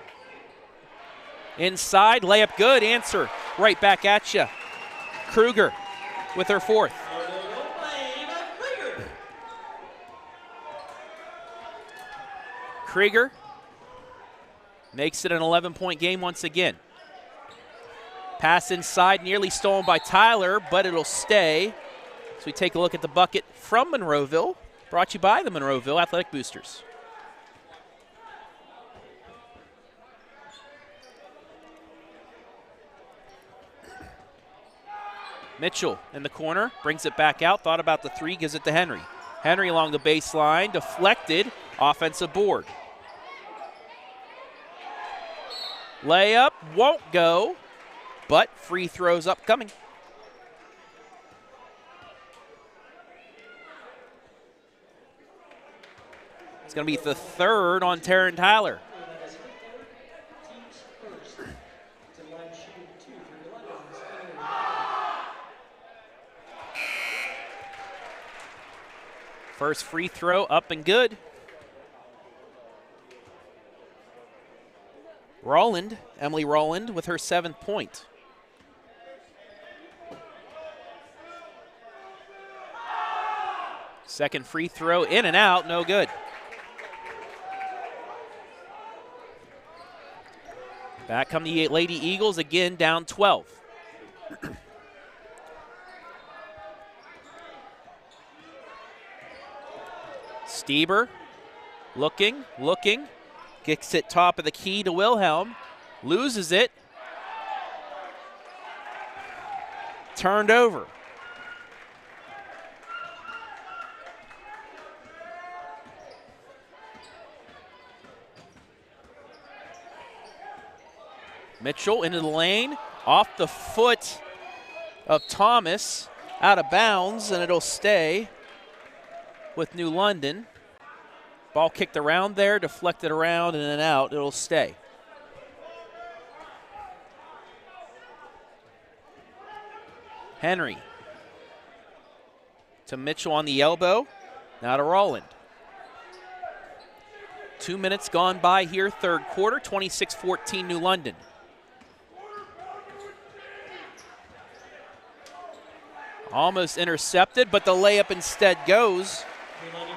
S2: Inside. Layup good. Answer right back at you. Kruger with her 4th. Krieger makes it an 11-point game once again. Pass inside, nearly stolen by Tyler, but it'll stay. So we take a look at the bucket from Monroeville, brought to you by the Monroeville Athletic Boosters. Mitchell in the corner, brings it back out, thought about the 3, gives it to Henry. Henry along the baseline, deflected, offensive board. Layup won't go, but free throws upcoming. It's going to be the 3rd on Taryn Tyler. First free throw up and good. Rowland, Emilee Rowland with her 7th point. Second free throw in and out, no good. Back come the Lady Eagles, again down 12. Stieber looking, gets it top of the key to Wilhelm, loses it, turned over. Mitchell into the lane, off the foot of Thomas, out of bounds, and it'll stay with New London. Ball kicked around there, deflected around and then out. It'll stay. Henry To Mitchell on the elbow. Now to Rowland. 2 minutes gone by here, third quarter, 26-14 New London. Almost intercepted, but the layup instead goes.
S4: Emilee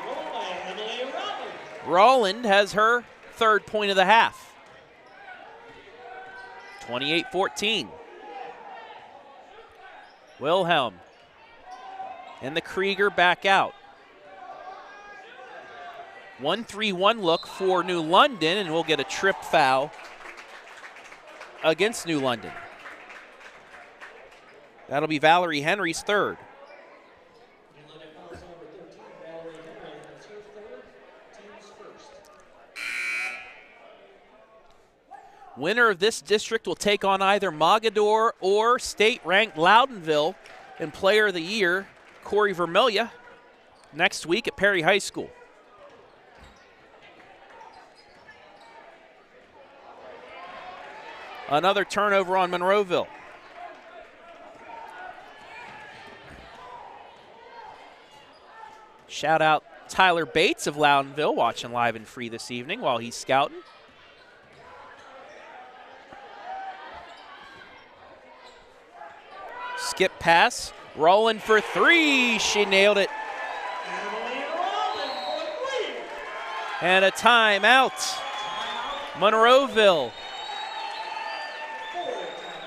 S4: Rowland.
S2: Rowland has her third point of the half. 28-14. Wilhelm and the Krieger back out. 1-3-1 look for New London, and we'll get a trip foul against New London. That'll be Valerie Henry's third.
S4: New London fouls on number 13, Valerie Henry. That's her third, team's first.
S2: Winner of this district will take on either Mogador or state-ranked Loudonville in Player of the Year, Corey Vermelia, next week at Perry High School. Another turnover on Monroeville. Shout out Tyler Bates of Loudonville, watching live and free this evening while he's scouting. Skip pass, Rowland for three, she nailed it.
S4: Emilee Rowland for three.
S2: And a timeout. Monroeville.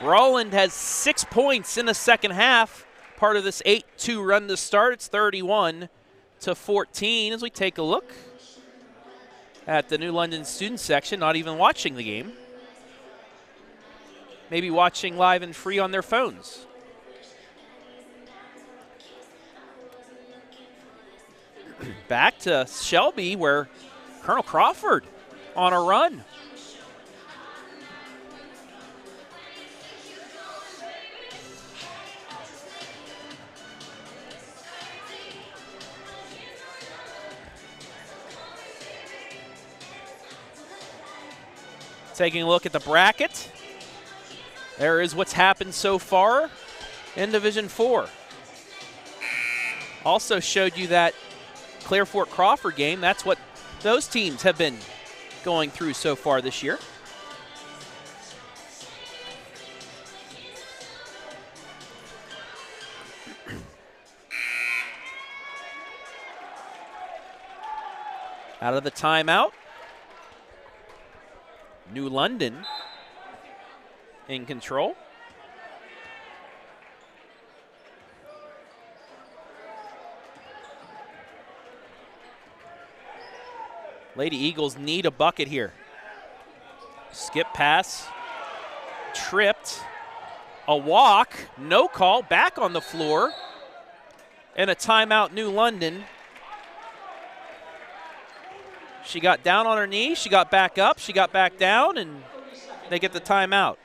S2: Rowland has 6 points in the second half. Part of this 8-2 run to start. It's 31-14 as we take a look at the New London student section, not even watching the game. Maybe watching live and free on their phones. Back to Shelby, where Colonel Crawford on a run. Taking a look at the bracket. There is what's happened so far in Division 4. Also showed you that Clare Fort Crawford game. That's what those teams have been going through so far this year. Out of the timeout, New London in control. Lady Eagles need a bucket here. Skip pass, tripped, a walk, no call, back on the floor, and a timeout New London. She got down on her knee, she got back up, she got back down, and they get the timeout.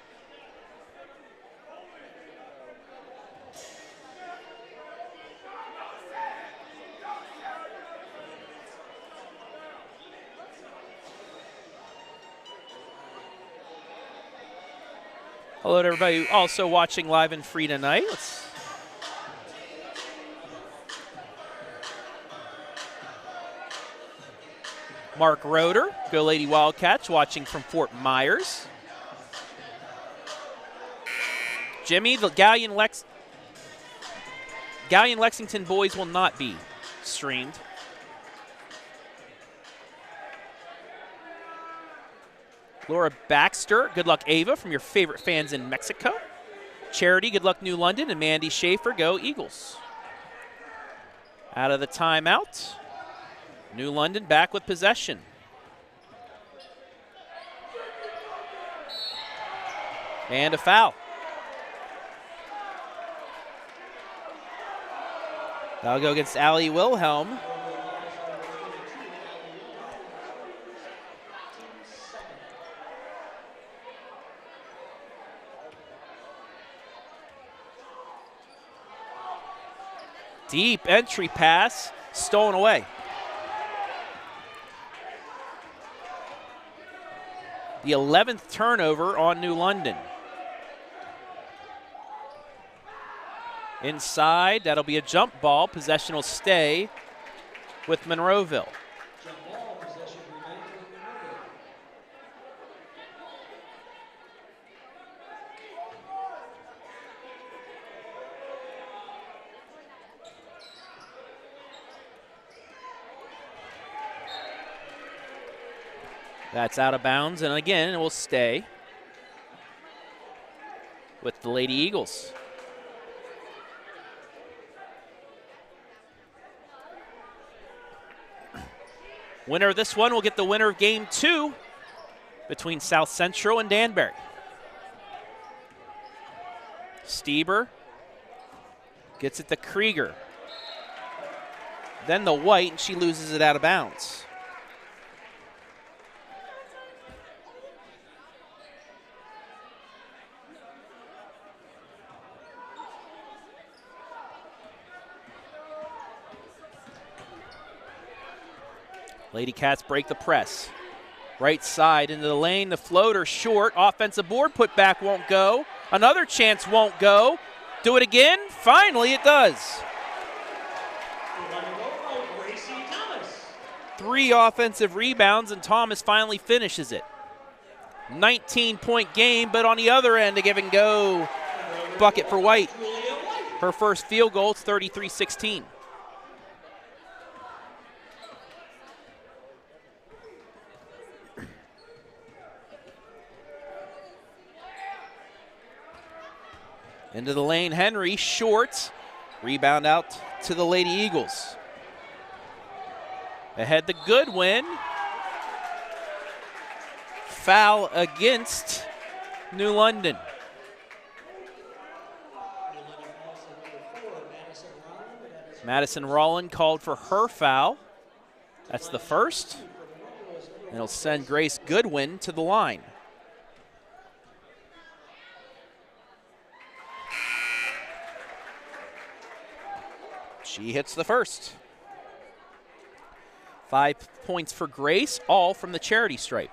S2: Hello to everybody also watching live and free tonight. Mark Roeder, Go Lady Wildcats, watching from Fort Myers. Jimmy, the Galleon Lexington boys will not be streamed. Laura Baxter, good luck Ava from your favorite fans in Mexico. Charity, good luck New London. And Mandy Schaefer, go Eagles. Out of the timeout, New London back with possession. And a foul. That'll go against Allie Wilhelm. Deep entry pass, stolen away. The 11th turnover on New London. Inside, that'll be a jump ball. Possession will stay with Monroeville.
S4: Jump ball, possession remains with Monroeville.
S2: That's out of bounds, and again, it will stay with the Lady Eagles. Winner of this one will get the winner of game 2 between South Central and Danbury. Stieber gets it to Krieger. Then the white, and she loses it out of bounds. Lady Cats break the press. Right side into the lane, the floater short. Offensive board, put back won't go. Another chance won't go. Do it again. Finally it does.
S4: Grace Thomas.
S2: 3 offensive rebounds, and Thomas finally finishes it. 19-point game, but on the other end, a give and go bucket for White. Her first field goal, it's 33-16. Into the lane, Henry, short. Rebound out to the Lady Eagles. Ahead to Goodwin. Foul against New London. Madison Rowland called for her foul. That's the first. And it'll send Grace Goodwin to the line. She hits the first. 5 points for Grace, all from the charity stripe.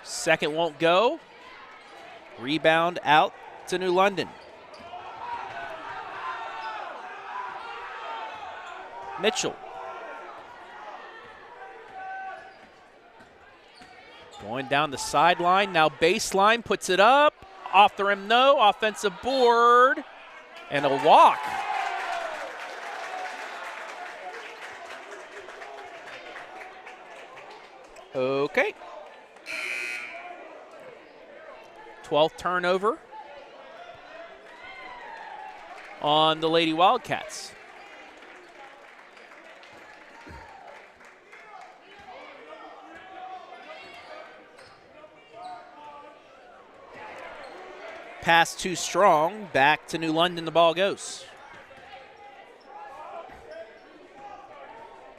S2: Second won't go. Rebound out to New London. Mitchell. Going down the sideline, now baseline, puts it up. Off the rim, no. Offensive board. And a walk. Okay. 12th turnover on the Lady Wildcats. Pass too strong. Back to New London, the ball goes.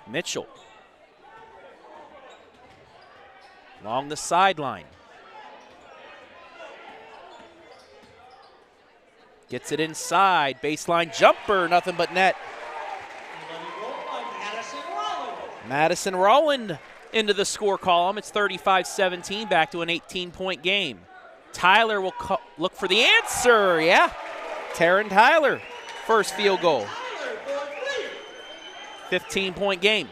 S2: Mitchell. Along the sideline. Gets it inside. Baseline jumper. Nothing but net. Madison Rowland into the score column. It's 35-17. Back to an 18-point game. Tyler will look for the answer. Yeah. Taryn Tyler. First field goal. 15-point game.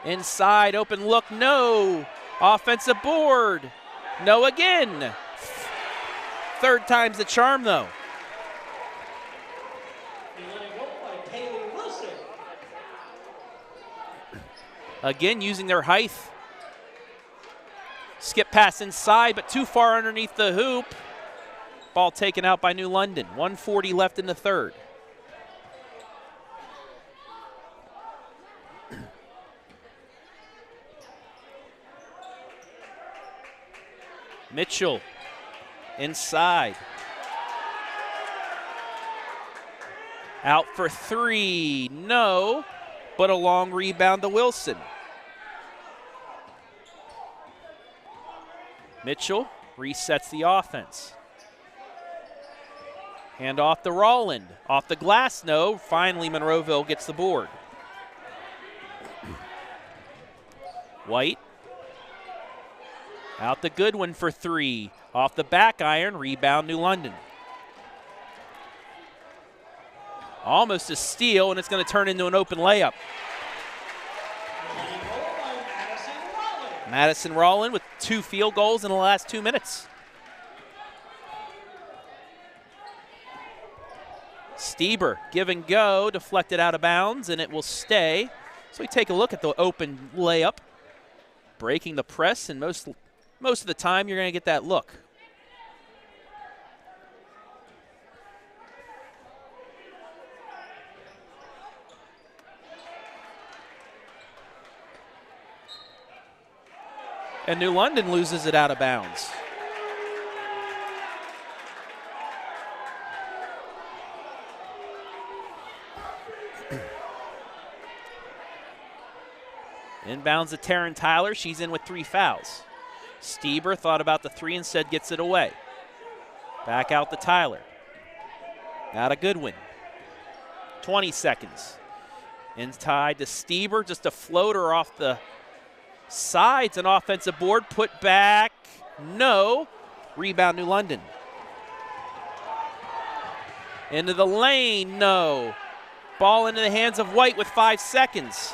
S2: Inside, open look, no. Offensive board, no again. Third time's the charm, though. Again, using their height. Skip pass inside, but too far underneath the hoop. Ball taken out by New London. 1:40 left in the third. Mitchell inside. Out for three, no, but a long rebound to Wilson. Mitchell resets the offense. Hand off to Rowland. Off the glass, no. Finally, Monroeville gets the board. White Out to Goodwin for 3. Off the back iron, rebound New London. Almost a steal, and it's going to turn into an open layup. Madison Rowland with 2 field goals in the last 2 minutes. Stieber, give and go, deflected out of bounds, and it will stay. So we take a look at the open layup. Breaking the press, and most of the time you're going to get that look. And New London loses it out of bounds. Inbounds to Taryn Tyler. She's in with 3 fouls. Stieber thought about the 3, instead gets it away. Back out to Tyler. Now to Goodwin. 20 seconds. Inside to Stieber, just a floater off the sides. An offensive board, put back, no. Rebound New London. Into the lane, no. Ball into the hands of White with 5 seconds.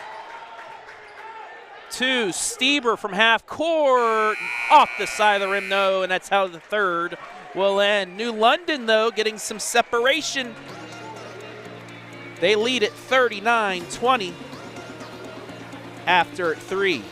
S2: 2, Stieber from half court, off the side of the rim, no, and that's how the third will end. New London, though, getting some separation. They lead at 39-20 after 3.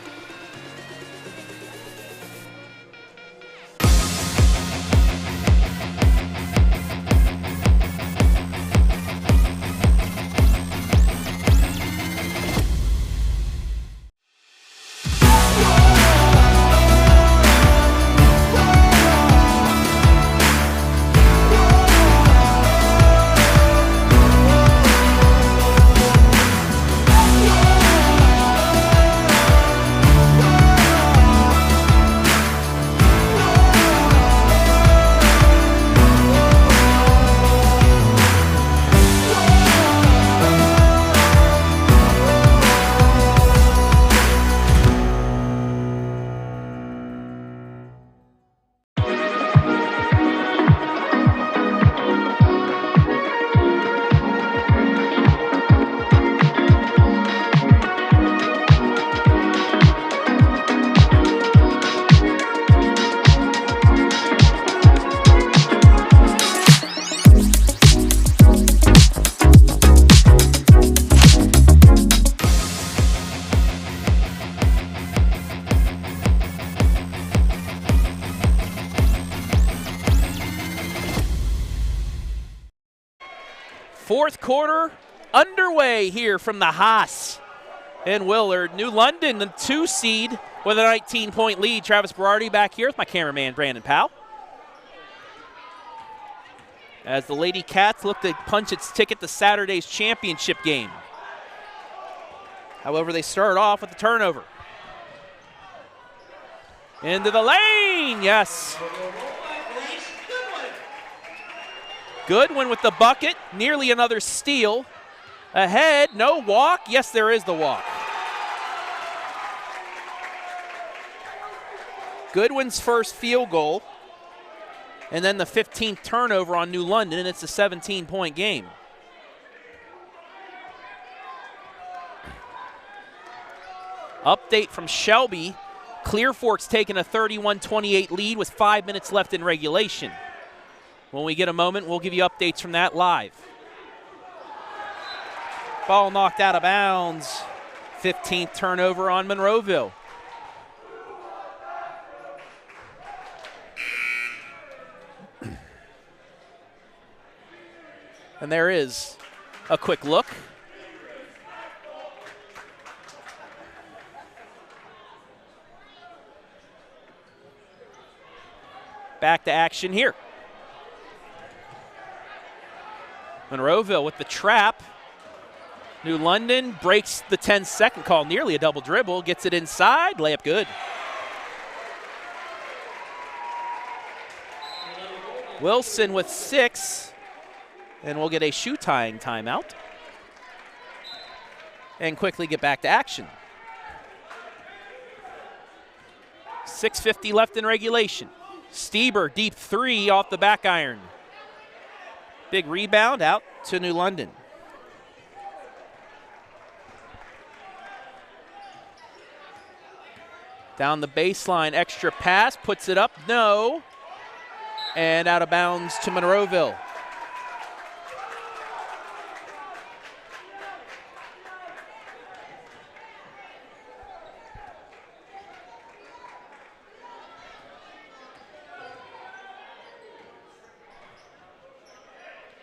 S2: Fourth quarter underway here from the Haas in Willard. New London, the 2 seed with a 19-point lead. Travis Berardi back here with my cameraman, Brandon Powell. As the Lady Cats look to punch its ticket to Saturday's championship game. However, they start off with a turnover. Into the lane, yes. Goodwin with the bucket, nearly another steal. Ahead, no walk. Yes, there is the walk. Goodwin's first field goal, and then the 15th turnover on New London, and it's a 17-point game. Update from Shelby. Clear Fork's taking a 31-28 lead with 5 minutes left in regulation. When we get a moment, we'll give you updates from that live. Ball knocked out of bounds. 15th turnover on Monroeville. And there is a quick look. Back to action here. Monroeville with the trap. New London breaks the 10-second call, nearly a double dribble, gets it inside, layup good. Wilson with 6, and we'll get a shoe tying timeout and quickly get back to action. 6:50 left in regulation. Stieber, deep three off the back iron. Big rebound out to New London. Down the baseline, extra pass, puts it up, no. And out of bounds to Monroeville.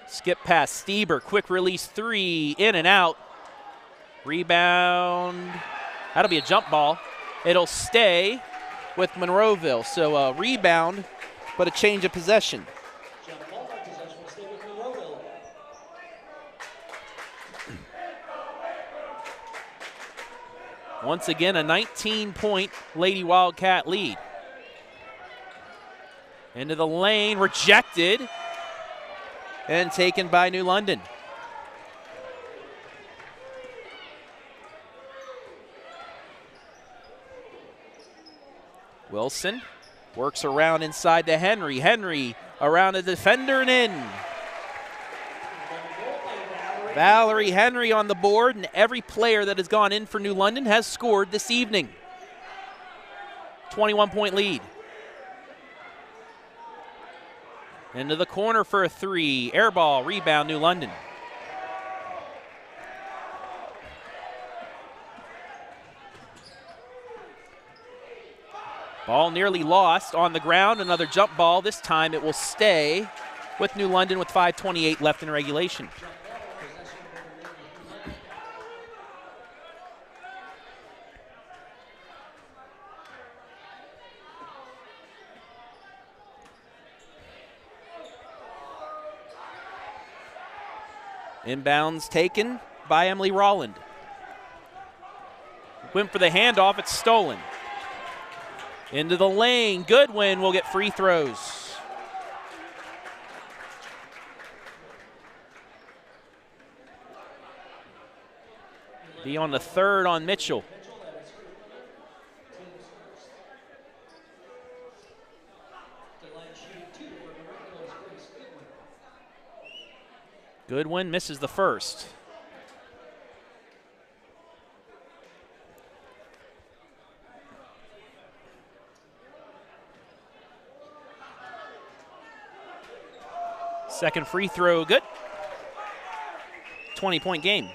S2: Skip pass, Stieber, quick release three, in and out. Rebound, that'll be a jump ball. It'll stay with Monroeville, so a rebound, but a change of possession.
S4: Jump ball possession will stay with Monroeville.
S2: Once again, a 19-point Lady Wildcat lead. Into the lane, rejected, and taken by New London. Wilson works around inside to Henry. Henry around the defender and in. Valerie Henry on the board, and every player that has gone in for New London has scored this evening. 21-point lead. Into the corner for a three. Air ball, rebound, New London. Ball nearly lost on the ground. Another jump ball. This time it will stay with New London with 5:28 left in regulation. Inbounds taken by Emilee Rowland. Went for the handoff, it's stolen. Into the lane, Goodwin will get free throws. Be on the third on Mitchell. Goodwin misses the first. Second free throw, good. 20-point game.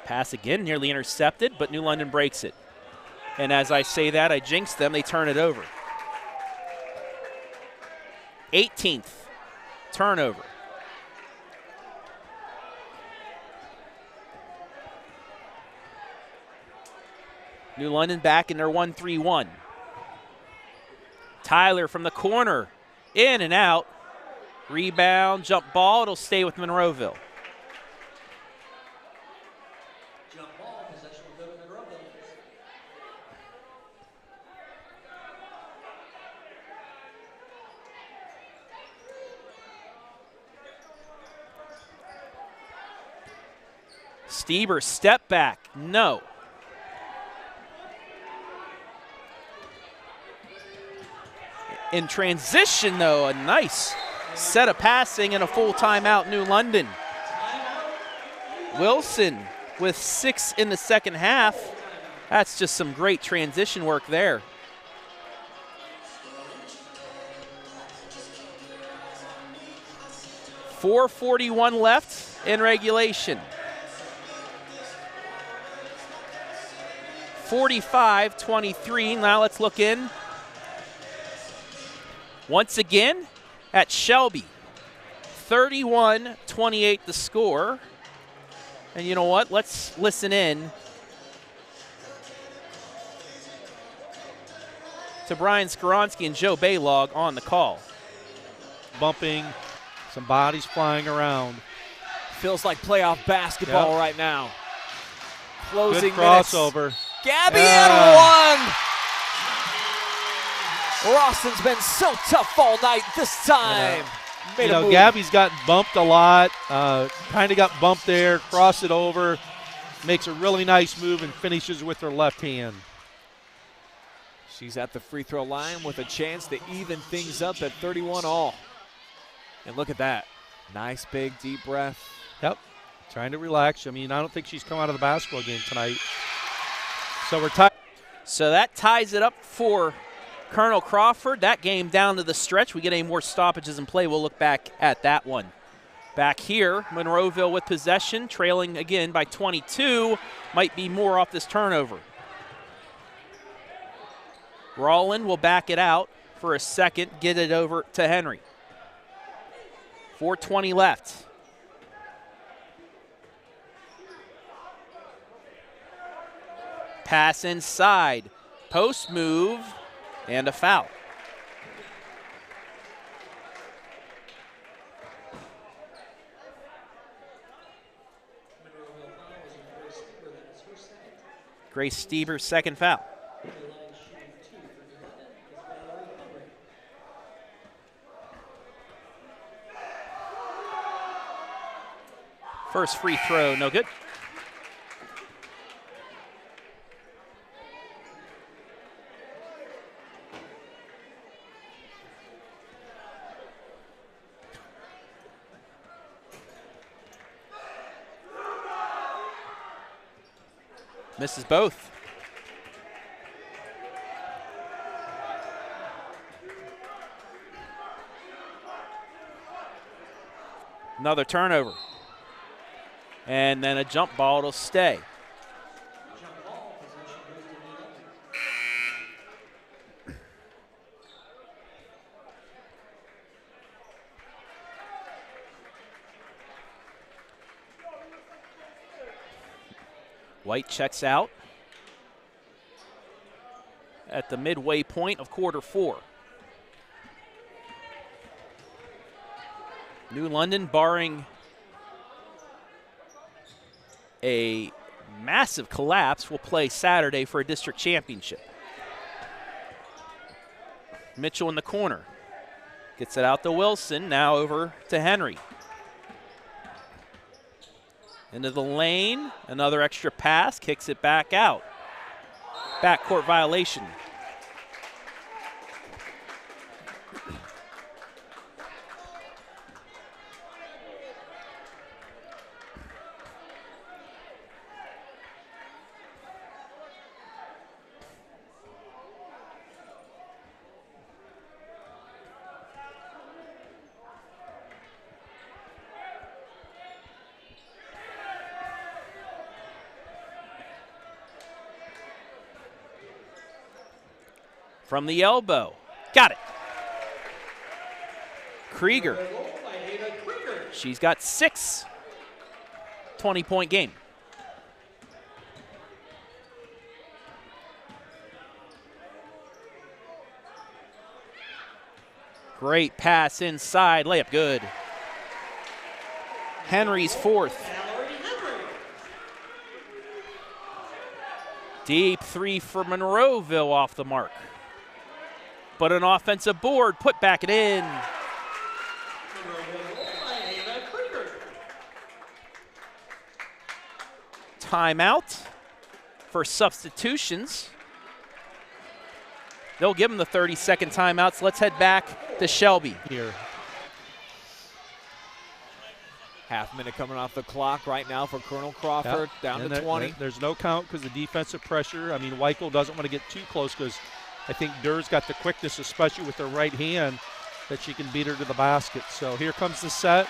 S2: Pass again, nearly intercepted, but New London breaks it. And as I say that, I jinxed them. They turn it over. 18th turnover. New London back in their 1-3-1. Tyler from the corner, in and out. Rebound, jump ball. It'll stay with Monroeville.
S4: Jump ball possession will go to Monroeville.
S2: Stieber, step back, no. In transition, though, a nice set of passing and a full timeout, New London. Wilson with 6 in the second half. That's just some great transition work there. .441 left in regulation. 45-23. Now let's look in. Once again at Shelby. 31-28 the score. And you know what? Let's listen in to Brian Skoronsky and Joe Baylog on the call.
S5: Bumping, some bodies flying around.
S3: Feels like playoff basketball right now. Closing
S5: Good crossover.
S3: minutes. Gabby and one. Rawson's been so tough all night this time.
S5: Gabby's gotten bumped a lot, kind of got bumped there, cross it over, makes a really nice move and finishes with her left hand.
S3: She's at the free throw line with a chance to even things up at 31 all. And look at that. Nice big deep breath.
S5: Yep, trying to relax. I mean, I don't think she's come out of the basketball game tonight. So we're tied.
S2: So that ties it up for Colonel Crawford. That game down to the stretch. We get any more stoppages in play, we'll look back at that one. Back here, Monroeville with possession, trailing again by 22. Might be more off this turnover. Rowland will back it out for a second, get it over to Henry. 4:20 left. Pass inside, post move, and a foul. Grace Stieber's second foul. First free throw, no good. Misses both. Another turnover. And then a jump ball to stay. White checks out at the midway point of quarter 4. New London, barring a massive collapse, will play Saturday for a district championship. Mitchell in the corner. Gets it out to Wilson, now over to Henry. Into the lane, another extra pass, kicks it back out. Backcourt violation. From the elbow. Got it. Krieger. She's got 6. 20-point game. Great pass inside. Layup good. Henry's 4th. Deep 3 for Monroeville off the mark. But an offensive board, put back it in. Timeout for substitutions. They'll give them the 30-second timeouts. Let's head back to Shelby here.
S3: Half minute coming off the clock right now for Colonel Crawford, down to 20.
S5: There's no count because the defensive pressure. I mean, Weichel doesn't want to get too close because I think Durr's got the quickness, especially with her right hand, that she can beat her to the basket. So here comes the set.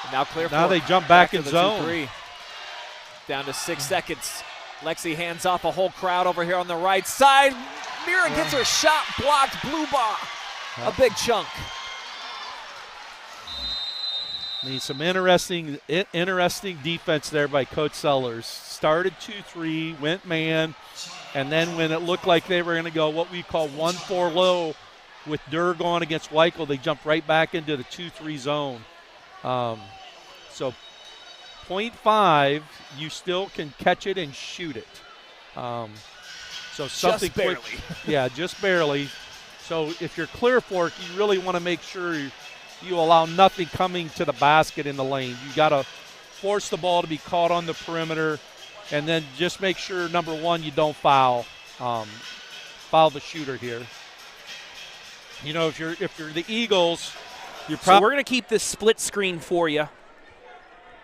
S3: And now clear.
S5: Now they jump back in zone.
S3: 2-3. Down to 6 seconds. Lexi hands off a whole crowd over here on the right side. Mira gets her shot blocked. Blue bar. A big chunk.
S5: I mean, some interesting defense there by Coach Sellers. Started 2-3, went man, and then when it looked like they were going to go what we call 1-4 low with Durr going against Weichel, they jumped right back into the 2-3 zone. So 0.5, you still can catch it and shoot it. So something
S3: just barely.
S5: Yeah, just barely. So if you're clear for it, you really want to make sure you allow nothing coming to the basket in the lane. You got to force the ball to be caught on the perimeter, and then just make sure, number one, you don't foul the shooter here. You know, if you're the Eagles, you're
S2: So we're going to keep this split screen for you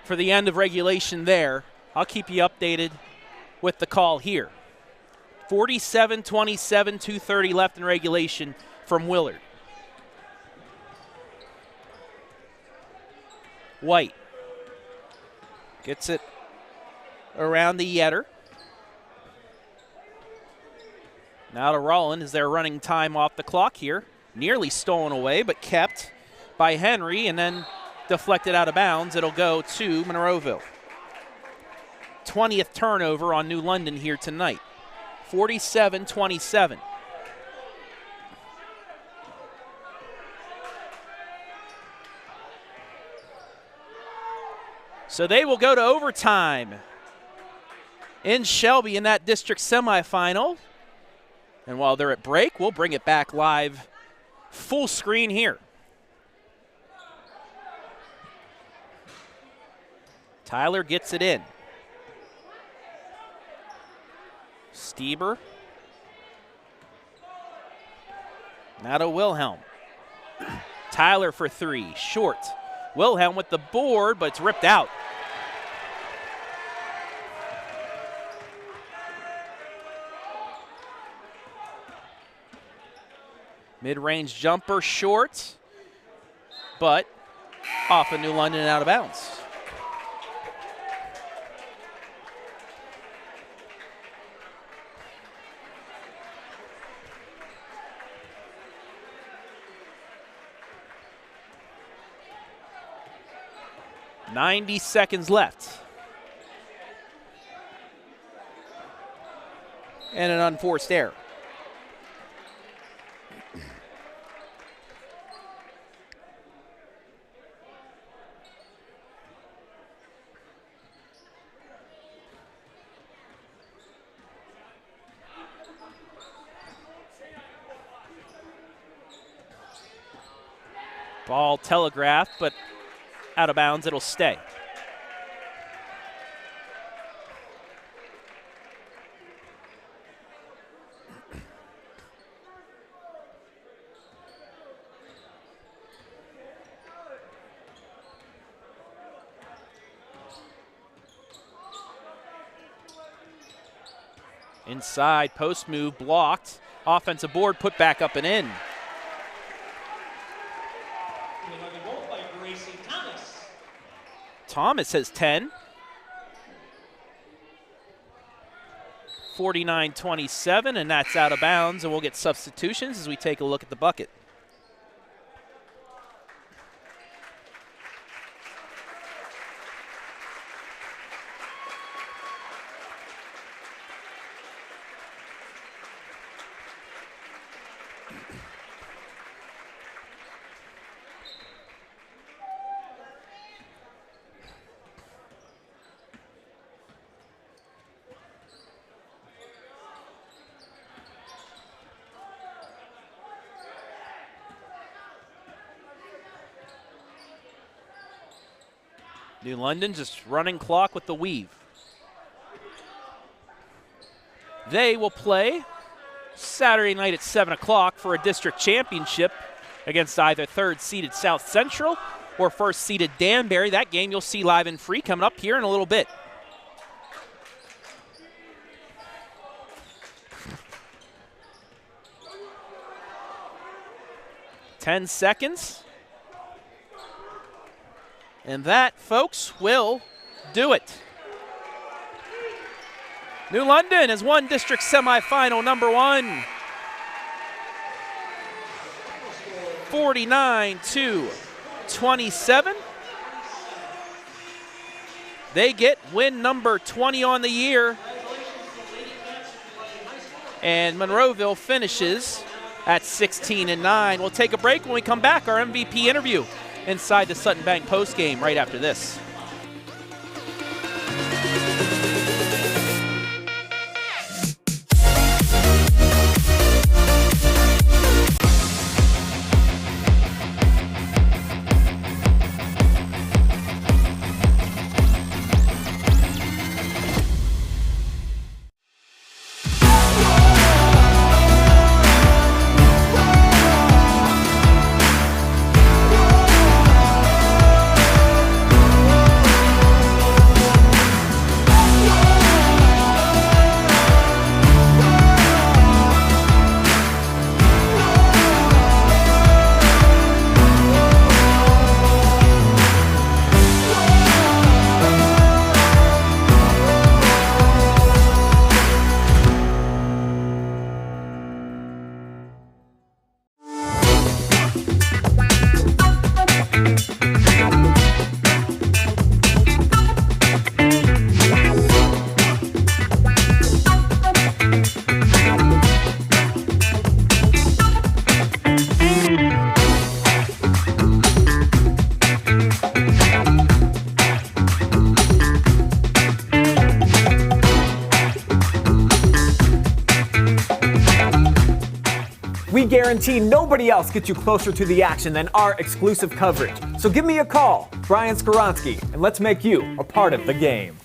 S2: for the end of regulation there. I'll keep you updated with the call here. 47-27, 2:30 left in regulation from Willard. White gets it around the Yetter. Now to Rowland as they're running time off the clock here. Nearly stolen away, but kept by Henry and then deflected out of bounds. It'll go to Monroeville. 20th turnover on New London here tonight. 47-27. So they will go to overtime in Shelby in that district semifinal. And while they're at break, we'll bring it back live full screen here. Tyler gets it in. Stieber. Now to Wilhelm. Tyler for three, short. Wilhelm with the board, but it's ripped out. Mid-range jumper, short, but off of New London and out of bounds. .90 seconds left. And an unforced error. Ball telegraphed, but out of bounds, it'll stay. Inside, post move, blocked. Offensive board, put back up and in. Thomas has 10. 49-27, and that's out of bounds, and we'll get substitutions as we take a look at the bucket. New London just running clock with the weave. They will play Saturday night at 7 o'clock for a district championship against either third-seeded South Central or first-seeded Danbury. That game you'll see live and free coming up here in a little bit. Ten seconds. And that, folks, will do it. New London has won district semifinal number 1. 49-27. They get win number 20 on the year. And Monroeville finishes at 16-9. We'll take a break. When we come back, our MVP interview inside the Sutton Bank postgame right after this.
S3: guarantee nobody else gets you closer to the action than our exclusive coverage. So give me a call, Brian Skoronsky, and let's make you a part of the game.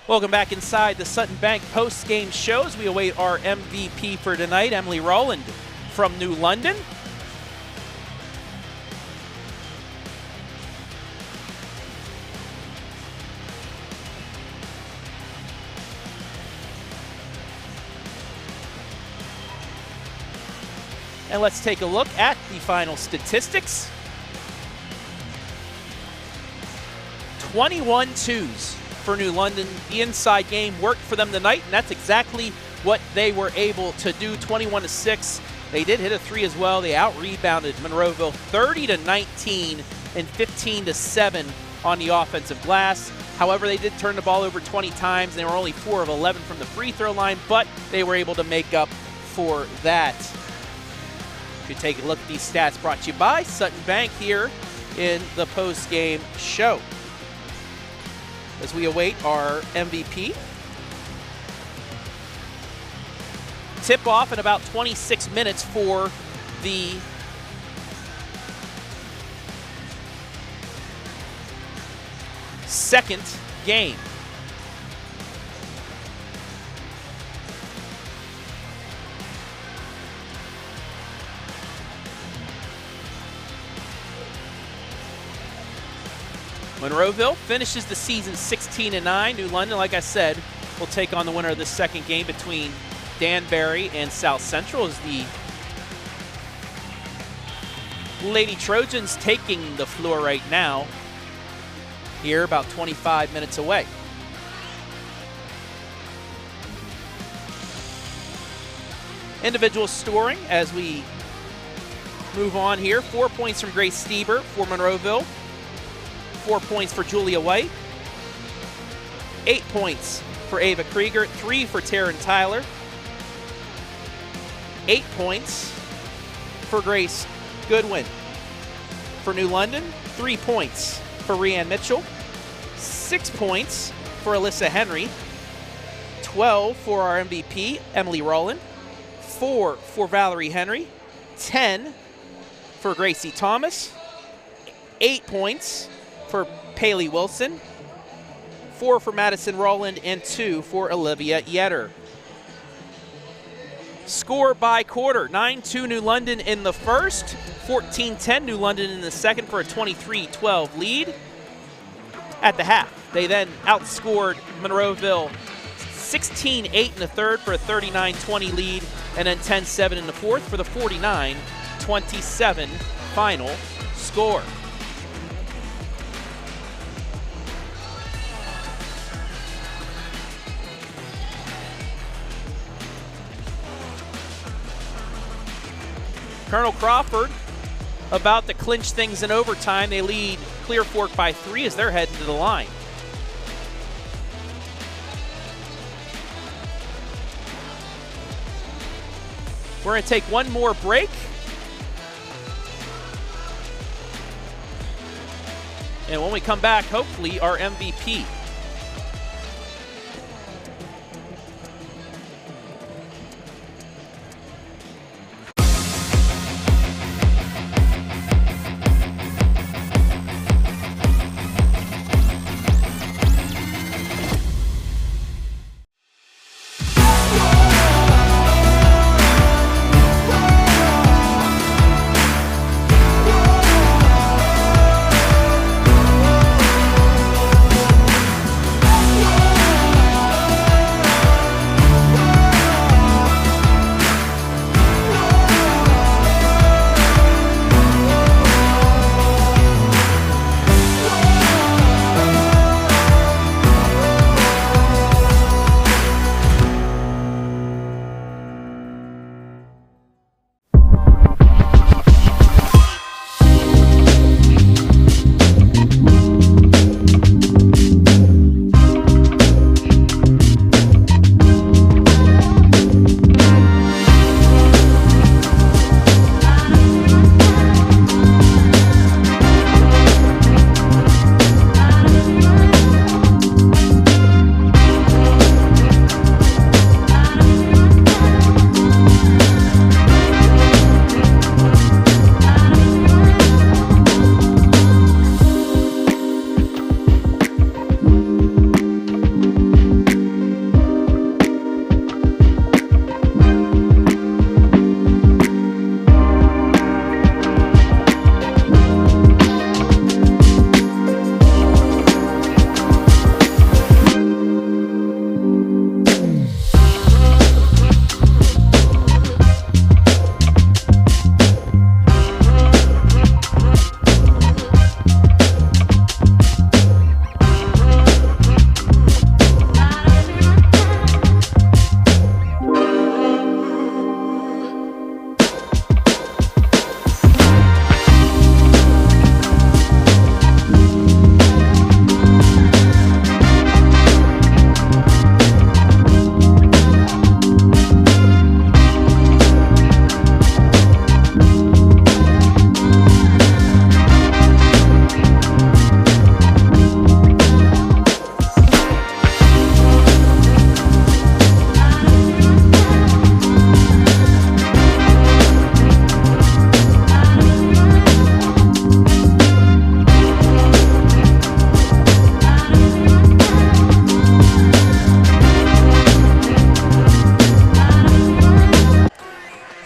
S2: Welcome back inside the Sutton Bank post-game shows. We await our MVP for tonight, Emilee Rowland from New London. And let's take a look at the final statistics. 21 twos for New London. The inside game worked for them tonight, and that's exactly what they were able to do. 21-6. They did hit a three as well. They out-rebounded Monroeville 30-19 and 15-7 on the offensive glass. However, they did turn the ball over 20 times. They were only 4 of 11 from the free throw line, but they were able to make up for that. You can take a look at these stats brought to you by Sutton Bank here in the post-game show. As we await our MVP. Tip-off in about 26 minutes for the second game. Monroeville finishes the season 16-9. New London, like I said, will take on the winner of the second game between Danbury and South Central as the Lady Trojans taking the floor right now. Here, about 25 minutes away. Individual scoring as we move on here. 4 points from Grace Stieber for Monroeville. 4 points for Julia White. 8 points for Ava Krieger. 3 for Taryn Tyler. 8 points for Grace Goodwin. For New London, 3 points for Rianne Mitchell. 6 points for Alyssa Henry. 12 for our MVP, Emilee Rowland. 4 for Valerie Henry. 10 for Gracie Thomas. 8 points for Paley Wilson. 4 for Madison Rowland, and 2 for Olivia Yetter. Score by quarter, 9-2 New London in the first, 14-10 New London in the second for a 23-12 lead. At the half, they then outscored Monroeville 16-8 in the third for a 39-20 lead, and then 10-7 in the fourth for the 49-27 final score. Colonel Crawford about to clinch things in overtime. They lead Clear Fork by 3 as they're heading to the line. We're going to take one more break. And when we come back, hopefully our MVP.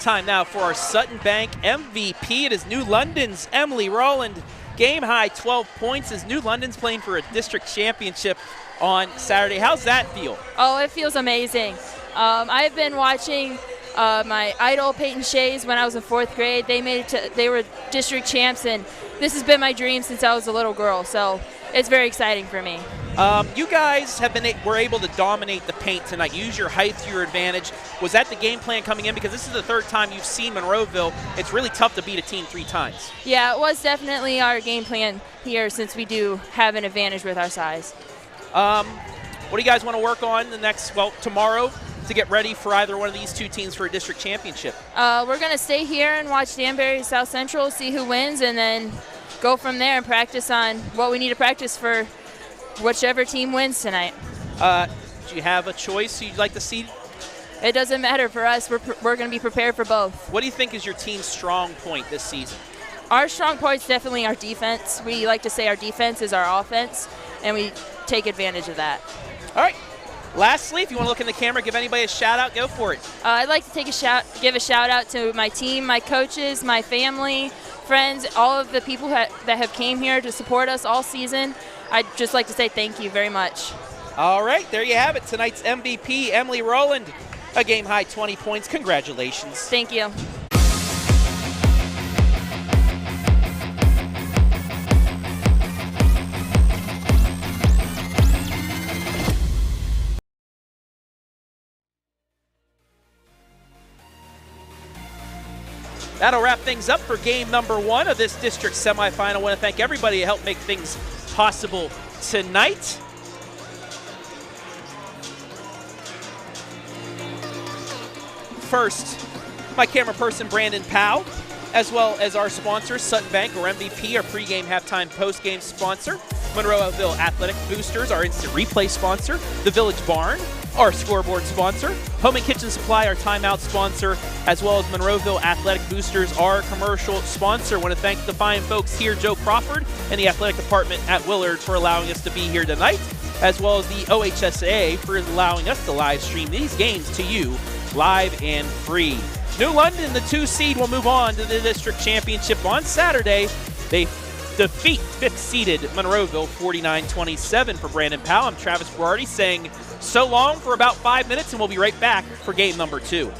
S2: Time now for our Sutton Bank MVP. It is New London's Emilee Rowland. Game high 12 points as New London's playing for a district championship on Saturday. How's that feel?
S6: Oh, it feels amazing. I've been watching my idol Peyton Shays when I was in 4th grade. They were district champs, and this has been my dream since I was a little girl. So it's very exciting for me.
S2: You guys were able to dominate the paint tonight. Use your height to your advantage. Was that the game plan coming in? Because this is the 3rd time you've seen Monroeville. It's really tough to beat a team 3 times.
S6: Yeah, it was definitely our game plan here since we do have an advantage with our size.
S2: What do you guys want to work on tomorrow to get ready for either one of these 2 teams for a district championship?
S6: We're going to stay here and watch Danbury South Central, see who wins, and then go from there and practice on what we need to practice for whichever team wins tonight.
S2: Do you have a choice you'd like to see?
S6: It doesn't matter for us. We're going to be prepared for both.
S2: What do you think is your team's strong point this season?
S6: Our strong point's definitely our defense. We like to say our defense is our offense, and we take advantage of that.
S2: All right. Lastly, if you want to look in the camera, give anybody a shout out, go for it.
S6: I'd like to give a shout out to my team, my coaches, my family, friends, all of the people that have came here to support us all season. I'd just like to say thank you very much.
S2: All right, there you have it. Tonight's MVP, Emilee Rowland, a game-high 20 points. Congratulations.
S6: Thank you.
S2: That'll wrap things up for game number 1 of this district semifinal. I want to thank everybody who helped make things possible tonight. First, my camera person, Brandon Powell, as well as our sponsors, Sutton Bank, or MVP, our pregame, halftime, postgame sponsor, Monroeville Athletic Boosters, our instant replay sponsor, the Village Barn, our scoreboard sponsor, Home and Kitchen Supply, our timeout sponsor, as well as Monroeville Athletic Boosters, our commercial sponsor. I want to thank the fine folks here, Joe Crawford and the athletic department at Willard, for allowing us to be here tonight, as well as the OHSAA for allowing us to live stream these games to you live and free. New London, the 2 seed, will move on to the district championship on Saturday. They defeat 5th-seeded Monroeville 49-27. For Brandon Powell, I'm Travis Berardi saying so long for about 5 minutes, and we'll be right back for game number 2.